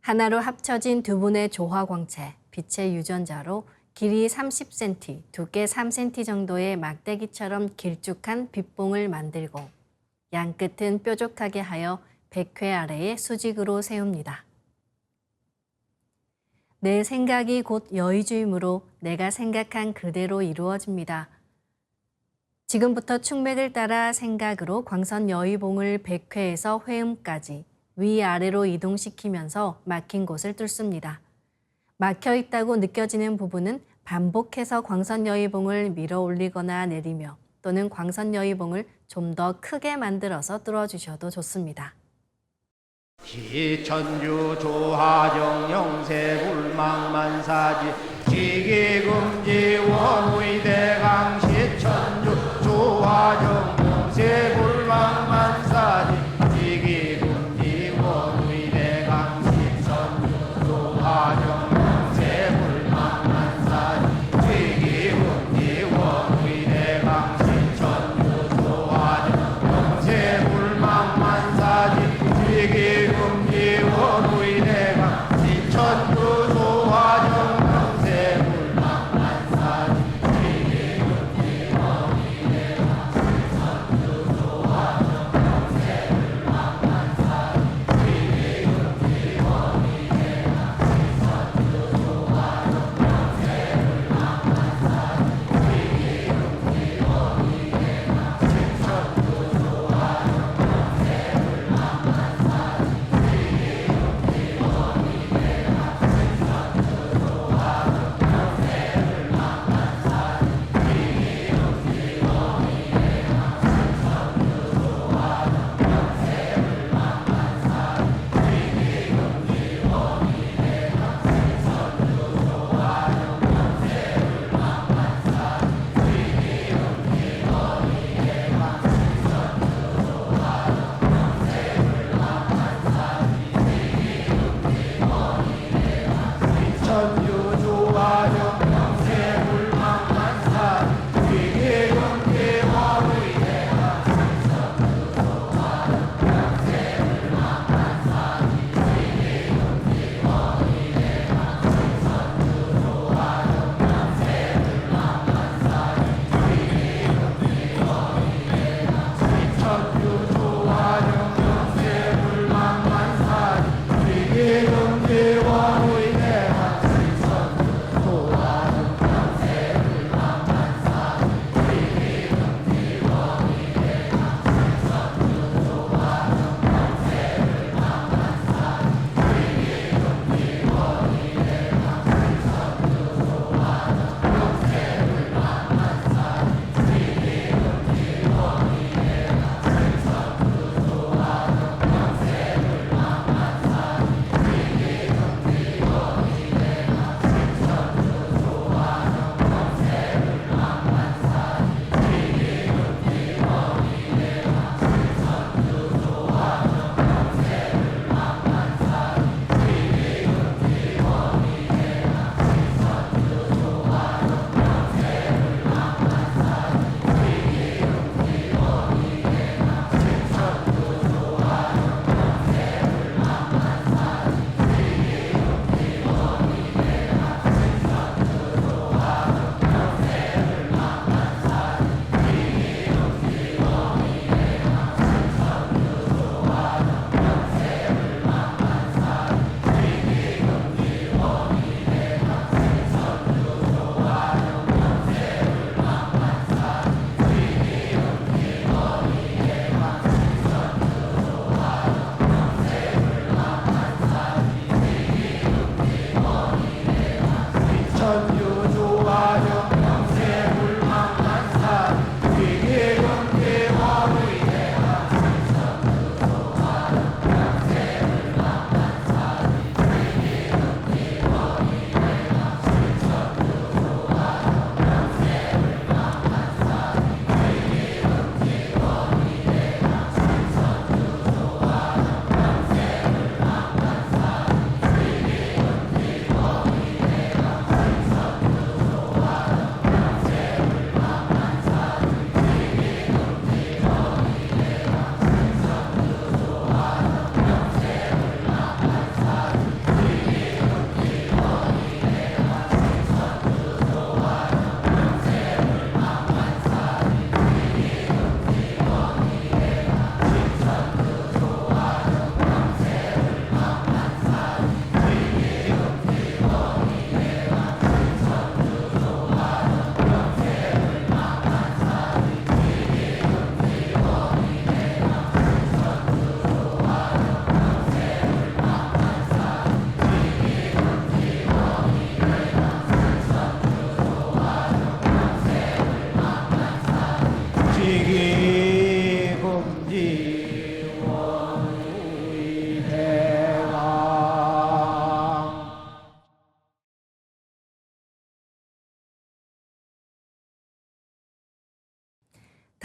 [SPEAKER 4] 하나로 합쳐진 두 분의 조화광채, 빛의 유전자로 길이 30cm, 두께 3cm 정도의 막대기처럼 길쭉한 빛봉을 만들고 양끝은 뾰족하게 하여 백회 아래에 수직으로 세웁니다. 내 생각이 곧 여의주이므로 내가 생각한 그대로 이루어집니다. 지금부터 축맥을 따라 생각으로 광선여의봉을 백회에서 회음까지 위아래로 이동시키면서 막힌 곳을 뚫습니다. 막혀 있다고 느껴지는 부분은 반복해서 광선여의봉을 밀어 올리거나 내리며 또는 광선여의봉을 좀 더 크게 만들어서 뚫어주셔도 좋습니다.
[SPEAKER 6] 시천주 조하정 영세불망만사지 지기금지 원의대강 시천주 조하정 영세불망만사지 지기금지 원의대강 시천주 조하정 영세불망만사지 지기금지 원의대강 시천주 조하정 영세불망만사지 지기금지 원의대강 시천주 조하정 영세불망만사지 지기금지 원의대강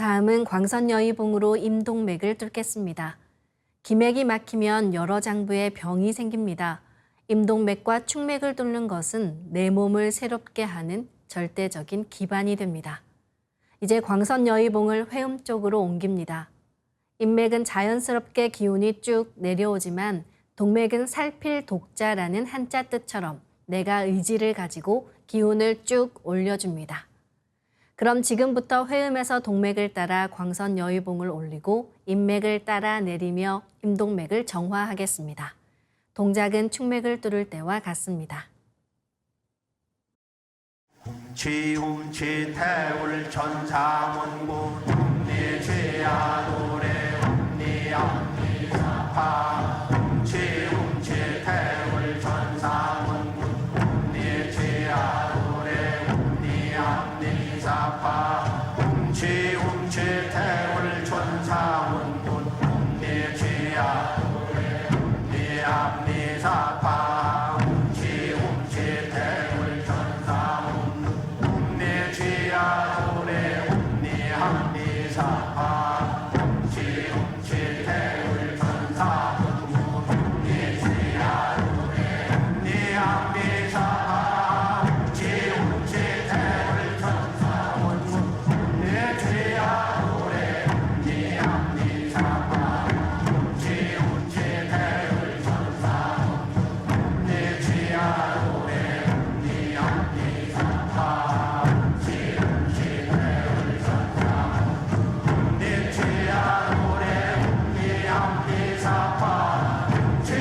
[SPEAKER 4] 다음은 광선여의봉으로 임동맥을 뚫겠습니다. 기맥이 막히면 여러 장부에 병이 생깁니다. 임동맥과 축맥을 뚫는 것은 내 몸을 새롭게 하는 절대적인 기반이 됩니다. 이제 광선여의봉을 회음 쪽으로 옮깁니다. 인맥은 자연스럽게 기운이 쭉 내려오지만 동맥은 살필 독자라는 한자 뜻처럼 내가 의지를 가지고 기운을 쭉 올려줍니다. 그럼 지금부터 회음에서 동맥을 따라 광선여의봉을 올리고 인맥을 따라 내리며 임동맥을 정화하겠습니다. 동작은 축맥을 뚫을 때와 같습니다.
[SPEAKER 6] 훔치 태울 천사문구 훔리죄야 노래 훔리암리사파 훔치 태울 천사문구 훔리죄야 노래 훔리암리사파 훔치 태울 천사문구 훔리죄야 노래 훔리암리사파 훔치 태울 천사문구 훔리죄야 노래 훔리암리사파 훔치 태울 천사문구 훔리죄야 노래 훔리암리사파 훔치 태울 천사문구 훔리죄야 노래 훔리암리사파 훔치 태울 천사문구 훔리죄야 노래 훔리암리사파 훔치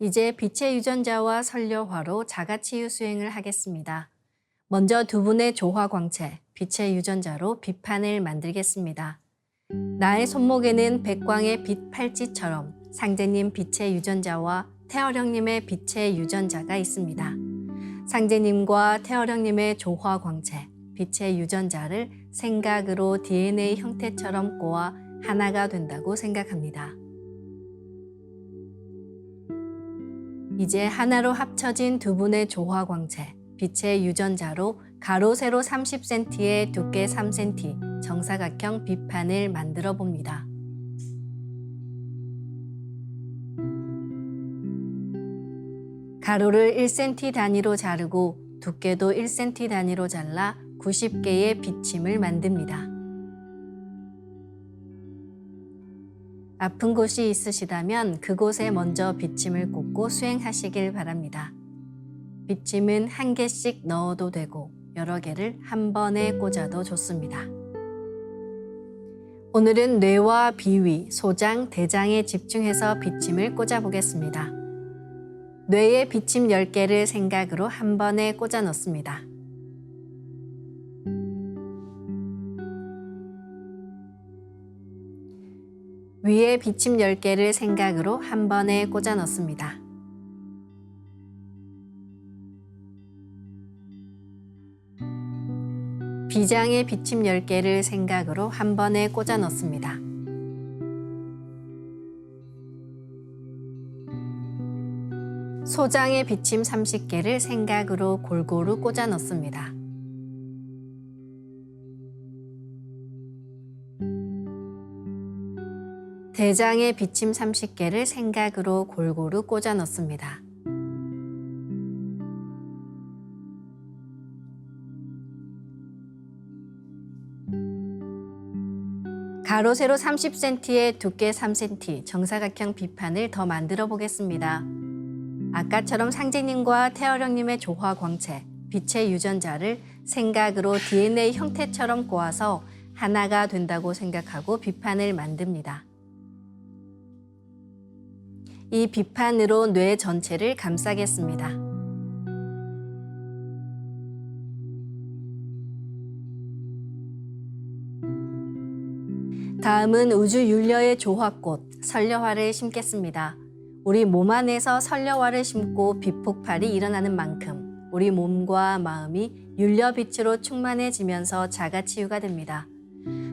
[SPEAKER 4] 이제 빛의 유전자와 설려화로 자가치유 수행을 하겠습니다. 먼저 두 분의 조화광채, 빛의 유전자로 빛판을 만들겠습니다. 나의 손목에는 백광의 빛 팔찌처럼 상제님 빛의 유전자와 태어령님의 빛의 유전자가 있습니다. 상제님과 태어령님의 조화광채, 빛의 유전자를 생각으로 DNA 형태처럼 꼬아 하나가 된다고 생각합니다. 이제 하나로 합쳐진 두 분의 조화광채, 빛의 유전자로 가로 세로 30cm에 두께 3cm 정사각형 빛판을 만들어 봅니다. 가로를 1cm 단위로 자르고 두께도 1cm 단위로 잘라 90개의 비침을 만듭니다. 아픈 곳이 있으시다면 그곳에 먼저 비침을 꽂고 수행하시길 바랍니다. 비침은 한 개씩 넣어도 되고 여러 개를 한 번에 꽂아도 좋습니다. 오늘은 뇌와 비위, 소장, 대장에 집중해서 비침을 꽂아보겠습니다. 뇌에 비침 10개를 생각으로 한 번에 꽂아 넣습니다. 위에 비침 10개를 생각으로 한 번에 꽂아 넣습니다. 비장에 비침 10개를 생각으로 한 번에 꽂아 넣습니다. 소장에 비침 30개를 생각으로 골고루 꽂아 넣습니다. 대장에 비침 30개를 생각으로 골고루 꽂아 넣습니다. 가로 세로 30cm에 두께 3cm 정사각형 비판을 더 만들어 보겠습니다. 아까처럼 상제님과 태어령님의 조화광채, 빛의 유전자를 생각으로 DNA 형태처럼 꼬아서 하나가 된다고 생각하고 비판을 만듭니다. 이 비판으로 뇌 전체를 감싸겠습니다. 다음은 우주 율려의 조화꽃, 설려화를 심겠습니다. 우리 몸 안에서 설려화를 심고 빛폭발이 일어나는 만큼 우리 몸과 마음이 율려빛으로 충만해지면서 자가치유가 됩니다.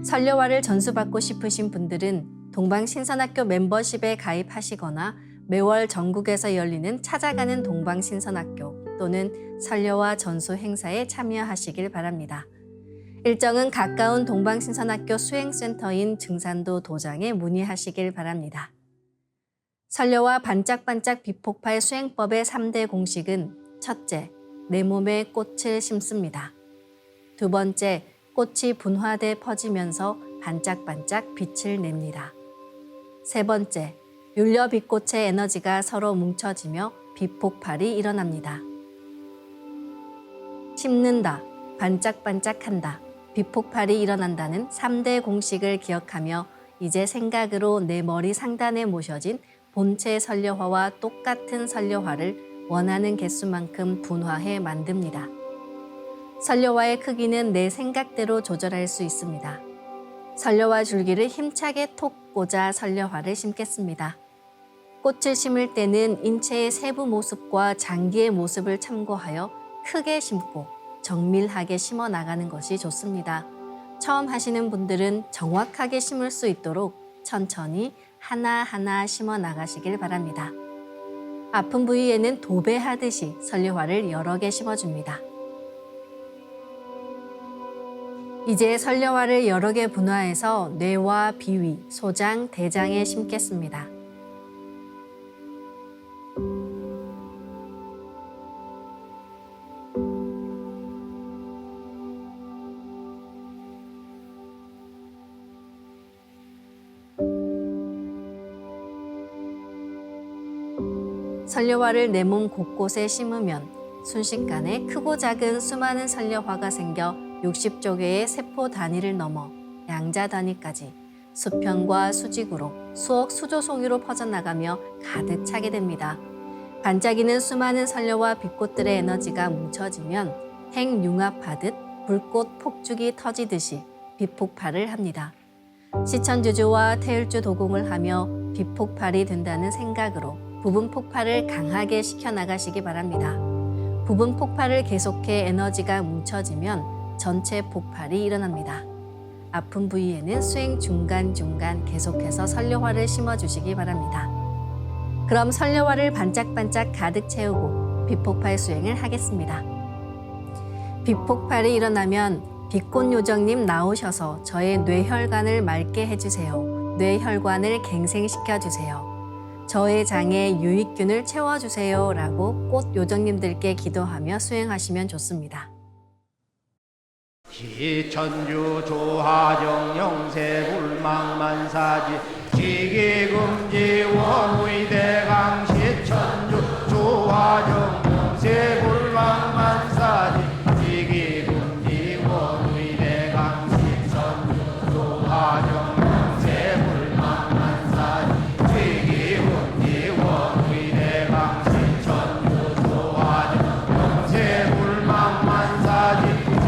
[SPEAKER 4] 설려화를 전수받고 싶으신 분들은 동방신선학교 멤버십에 가입하시거나 매월 전국에서 열리는 찾아가는 동방신선학교 또는 설려화 전수 행사에 참여하시길 바랍니다. 일정은 가까운 동방신선학교 수행센터인 증산도 도장에 문의하시길 바랍니다. 설려화 반짝반짝 빛폭발 수행법의 3대 공식은 첫째, 내 몸에 꽃을 심습니다. 두 번째, 꽃이 분화돼 퍼지면서 반짝반짝 빛을 냅니다. 세 번째, 율려 빛꽃의 에너지가 서로 뭉쳐지며 빛폭발이 일어납니다. 심는다, 반짝반짝한다, 빛폭발이 일어난다는 3대 공식을 기억하며 이제 생각으로 내 머리 상단에 모셔진 본체 설려화와 똑같은 설려화를 원하는 개수만큼 분화해 만듭니다. 설려화의 크기는 내 생각대로 조절할 수 있습니다. 설려화 줄기를 힘차게 톡 꽂아 설려화를 심겠습니다. 꽃을 심을 때는 인체의 세부 모습과 장기의 모습을 참고하여 크게 심고 정밀하게 심어 나가는 것이 좋습니다. 처음 하시는 분들은 정확하게 심을 수 있도록 천천히 하나하나 심어 나가시길 바랍니다. 아픈 부위에는 도배하듯이 설려화를 여러 개 심어줍니다. 이제 설려화를 여러 개 분화해서 뇌와 비위, 소장, 대장에 심겠습니다. 설려화를 내 몸 곳곳에 심으면 순식간에 크고 작은 수많은 설려화가 생겨 60조 개의 세포 단위를 넘어 양자 단위까지 수평과 수직으로 수억 수조송이로 퍼져나가며 가득 차게 됩니다. 반짝이는 수많은 설려와 빛꽃들의 에너지가 뭉쳐지면 핵융합하듯 불꽃 폭죽이 터지듯이 빛폭발을 합니다. 시천주조와 태율주 도공을 하며 빛폭발이 된다는 생각으로 부분 폭발을 강하게 시켜나가시기 바랍니다. 부분 폭발을 계속해 에너지가 뭉쳐지면 전체 폭발이 일어납니다. 아픈 부위에는 수행 중간중간 계속해서 설려화를 심어주시기 바랍니다. 그럼 설려화를 반짝반짝 가득 채우고 빛폭발 수행을 하겠습니다. 빛폭발이 일어나면 빛꽃요정님 나오셔서 저의 뇌혈관을 맑게 해주세요. 뇌혈관을 갱생시켜주세요. 저의 장에 유익균을 채워주세요 라고 꽃 요정님들께 기도하며 수행하시면 좋습니다.
[SPEAKER 6] 시천주 조하정 영세불망만사지 지기금지 원의대강 시천주 조하정 영세불망만사지 지기금지 원의대강 시천주 조하정 영세불망만사지 지기금지 원의대강 시천주 조하정 영세불망만사지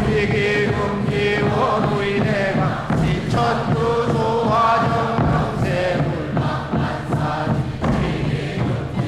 [SPEAKER 6] 지기금지 원의대강 시천주 조하정 영세불망만사지 지기금지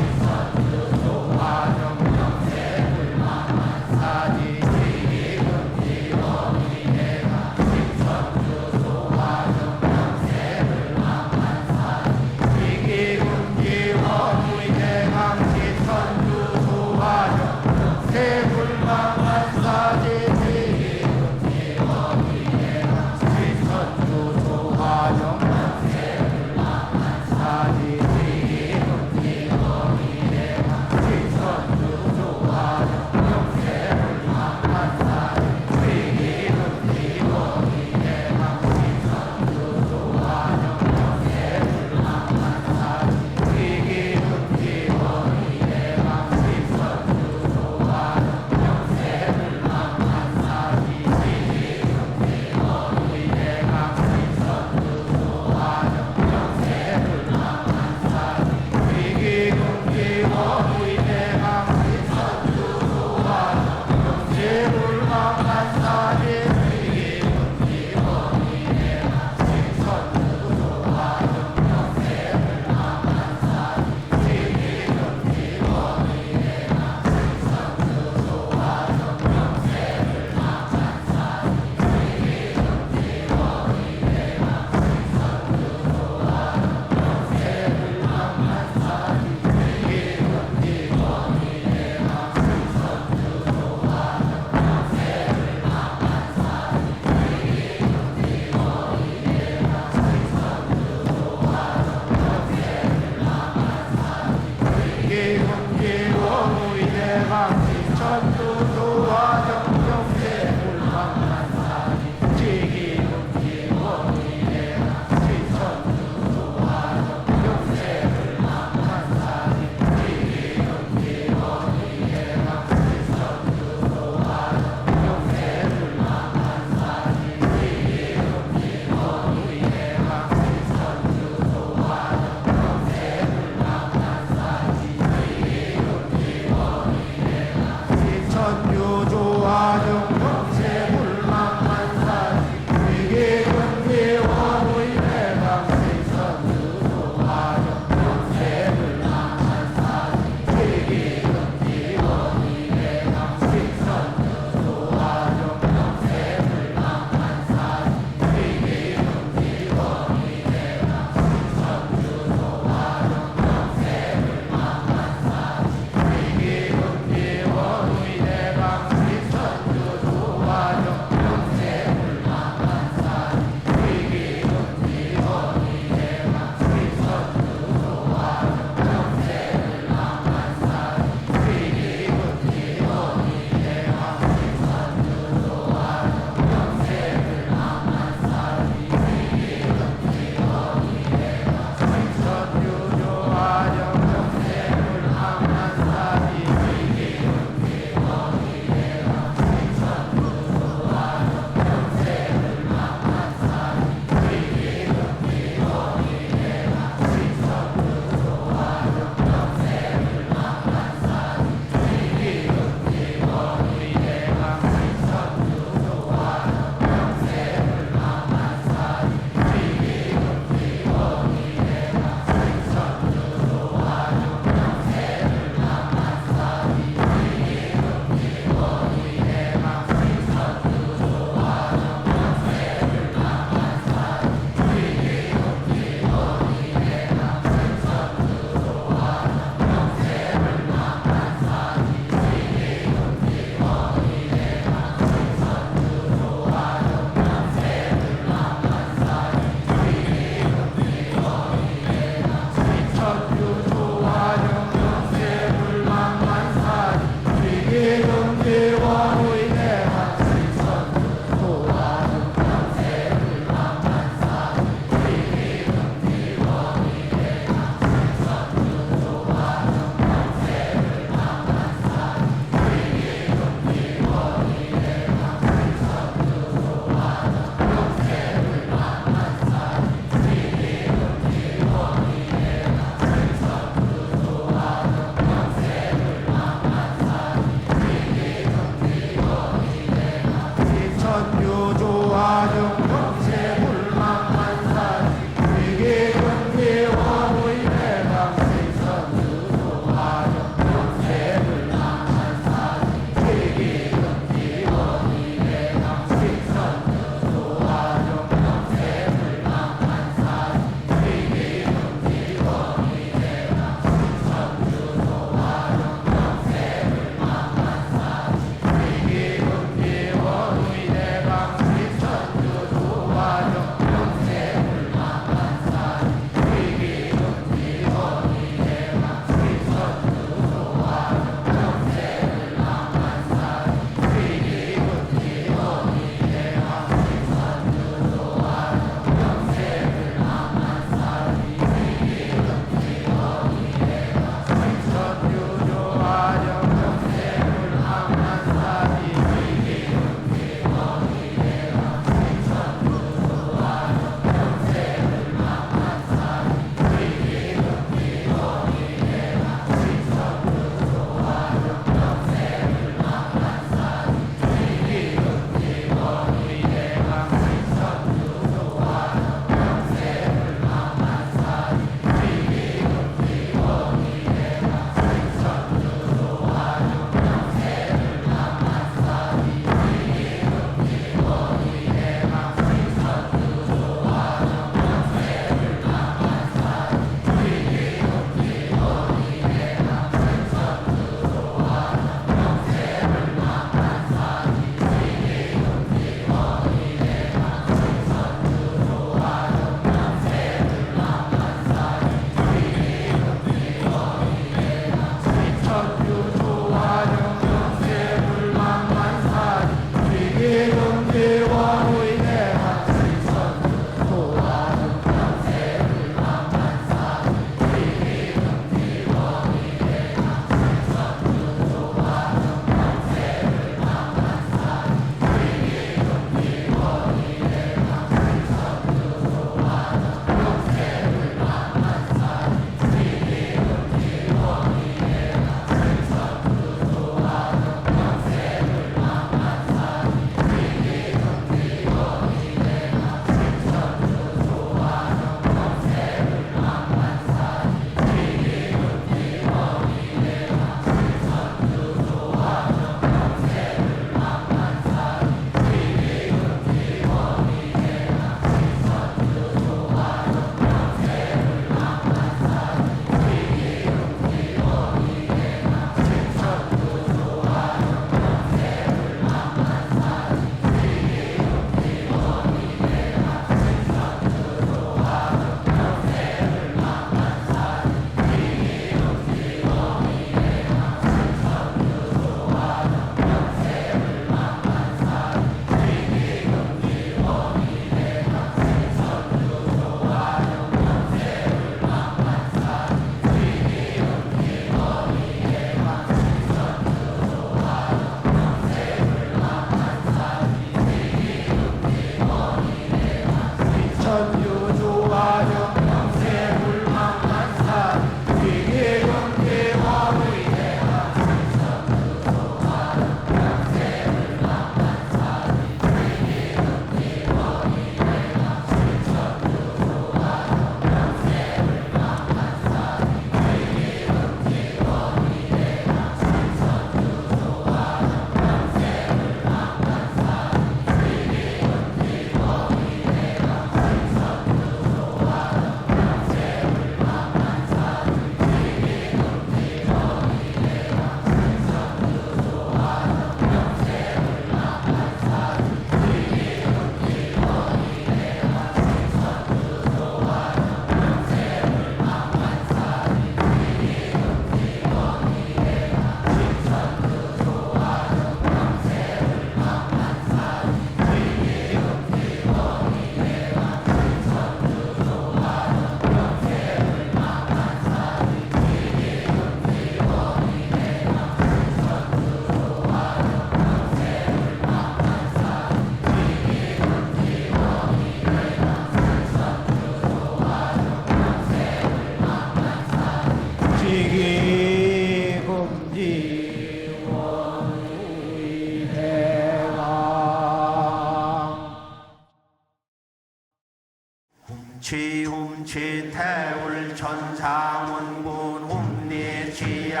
[SPEAKER 6] 상원군 웅리치야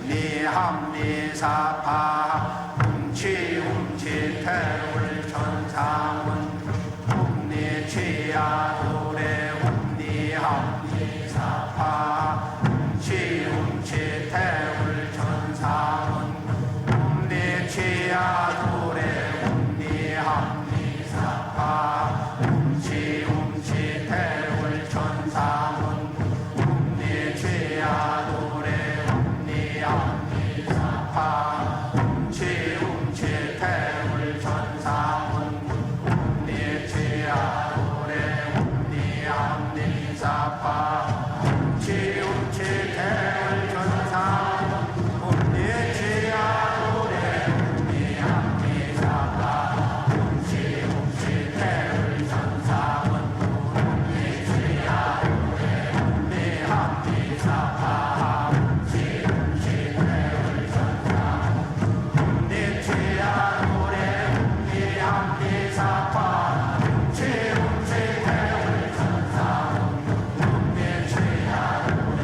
[SPEAKER 6] 웅리함리사파 웅치 태울 천상원 웅리치야 도래 웅리함리사파 웅치 태울 천상원 웅리치야 도래 웅리함리사파 웅치 태울 천상원 웅리치야 도래 웅리함리사파 웅치 태울 천상원 웅리치야 도래 웅리함리사파 웅치 태울 천상원 웅리치야 도래 웅리함리사파 웅치 태울 천상원 웅리치야 도래 웅리함리사파 웅치 태울 천상원 웅리치야 도래 웅리함리사파 웅치 태울 천상원 웅리치야 도래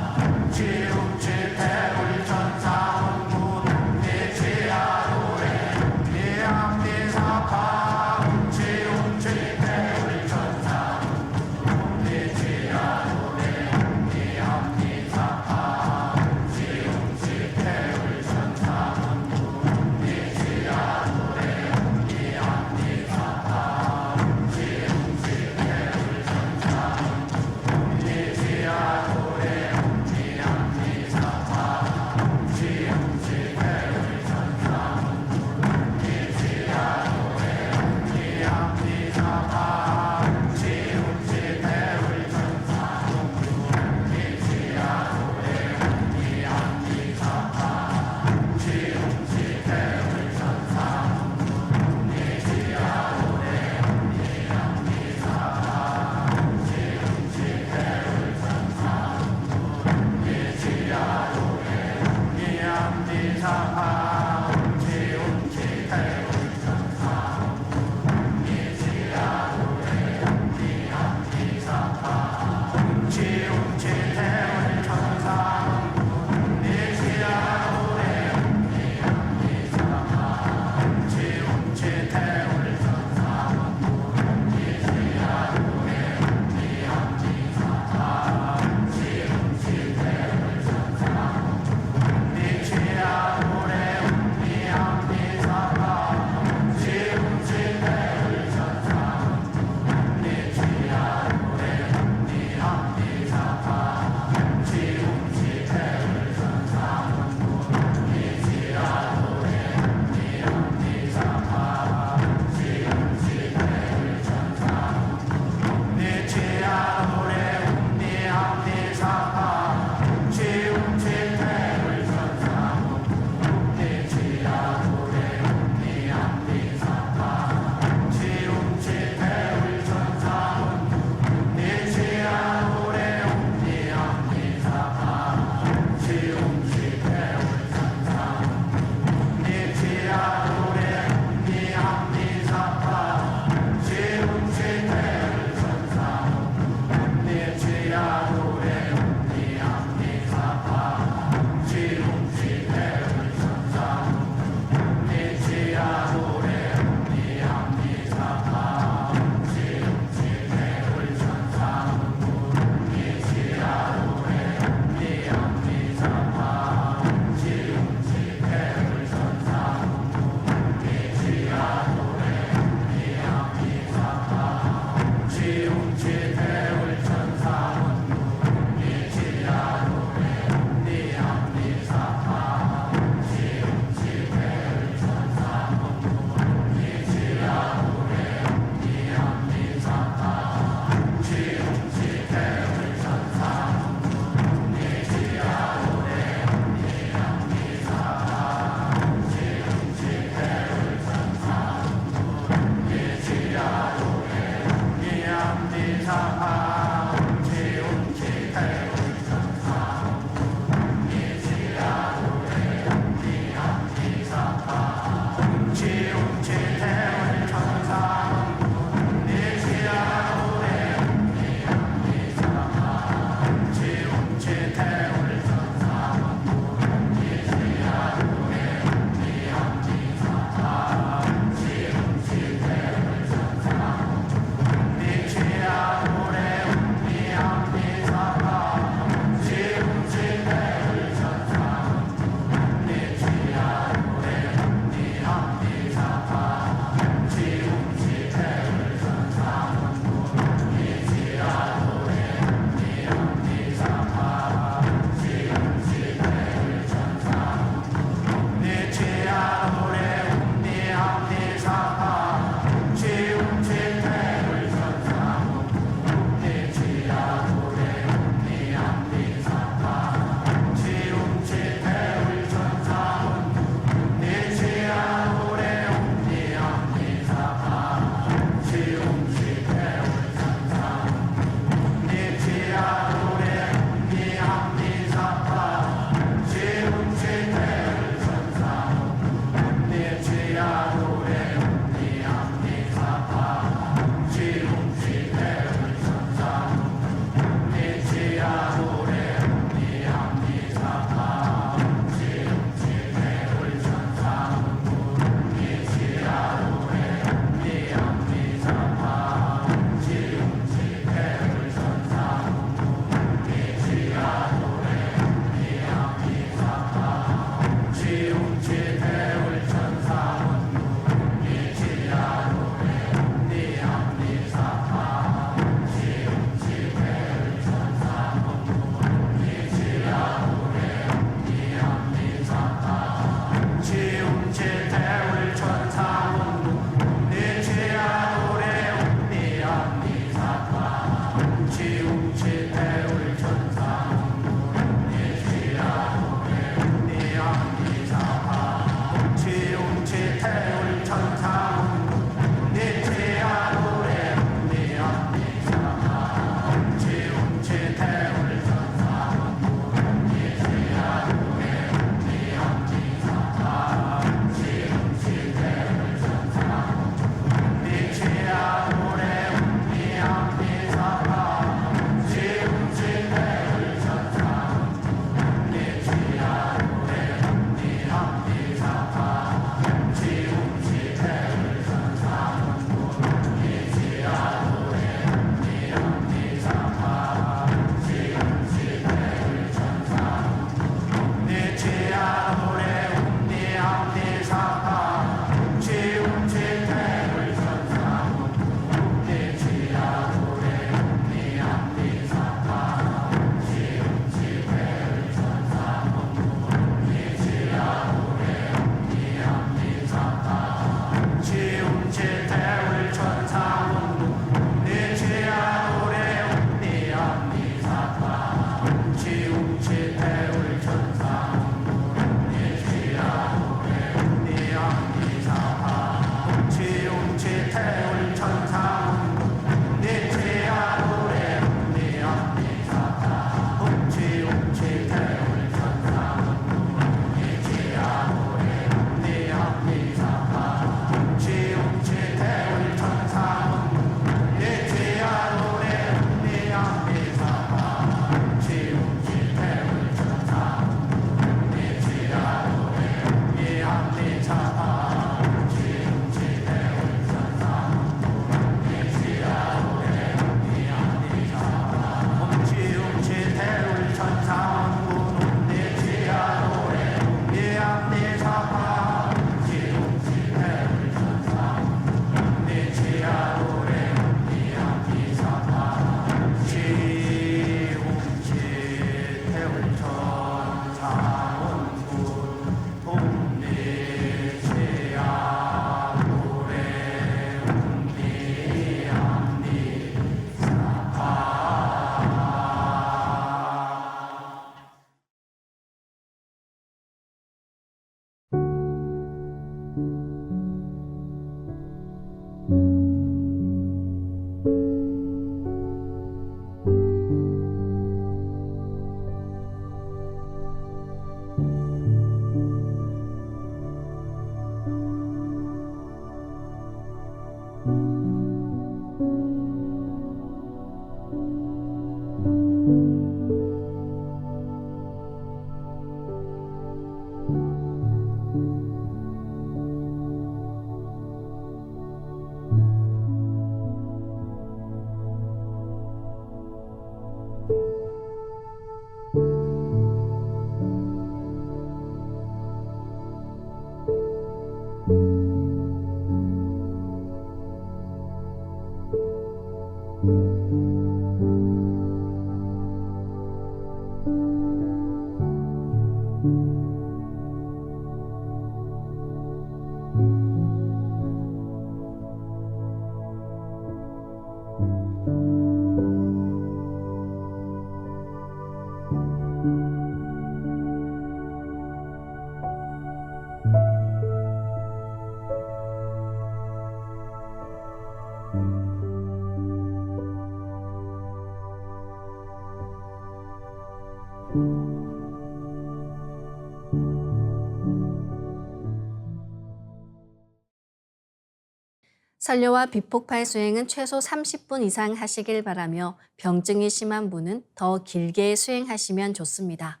[SPEAKER 4] 설료와 비폭발 수행은 최소 30분 이상 하시길 바라며 병증이 심한 분은 더 길게 수행하시면 좋습니다.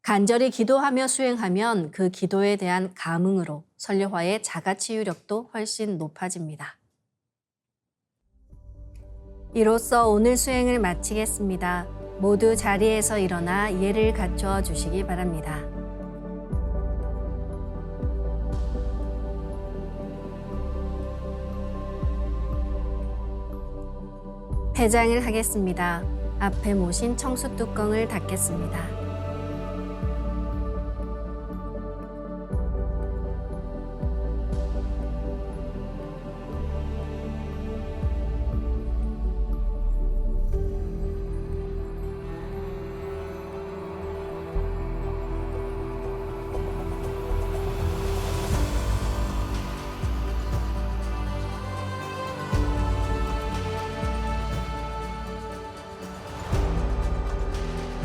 [SPEAKER 4] 간절히 기도하며 수행하면 그 기도에 대한 감흥으로 설료화의 자가치유력도 훨씬 높아집니다. 이로써 오늘 수행을 마치겠습니다. 모두 자리에서 일어나 예를 갖추어 주시기 바랍니다. 폐장을 하겠습니다. 앞에 모신 청수 뚜껑을 닫겠습니다.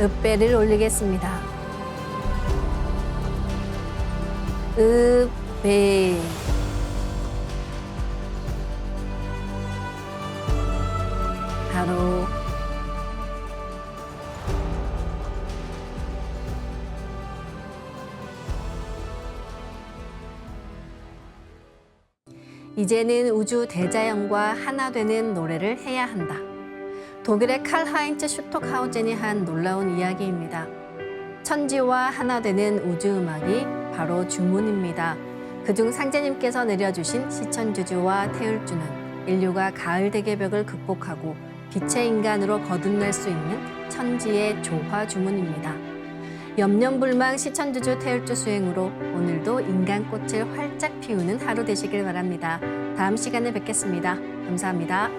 [SPEAKER 4] 읍배를 올리겠습니다. 읍배 바로 이제는 우주 대자연과 하나 되는 노래를 해야 한다. 독일의 칼하인츠 슈톡하우젠이 한 놀라운 이야기입니다. 천지와 하나 되는 우주음악이 바로 주문입니다. 그중 상제님께서 내려주신 시천주주와 태을주는 인류가 가을 대계벽을 극복하고 빛의 인간으로 거듭날 수 있는 천지의 조화 주문입니다. 염려불망 시천주주 태을주 수행으로 오늘도 인간꽃을 활짝 피우는 하루 되시길 바랍니다. 다음 시간에 뵙겠습니다. 감사합니다.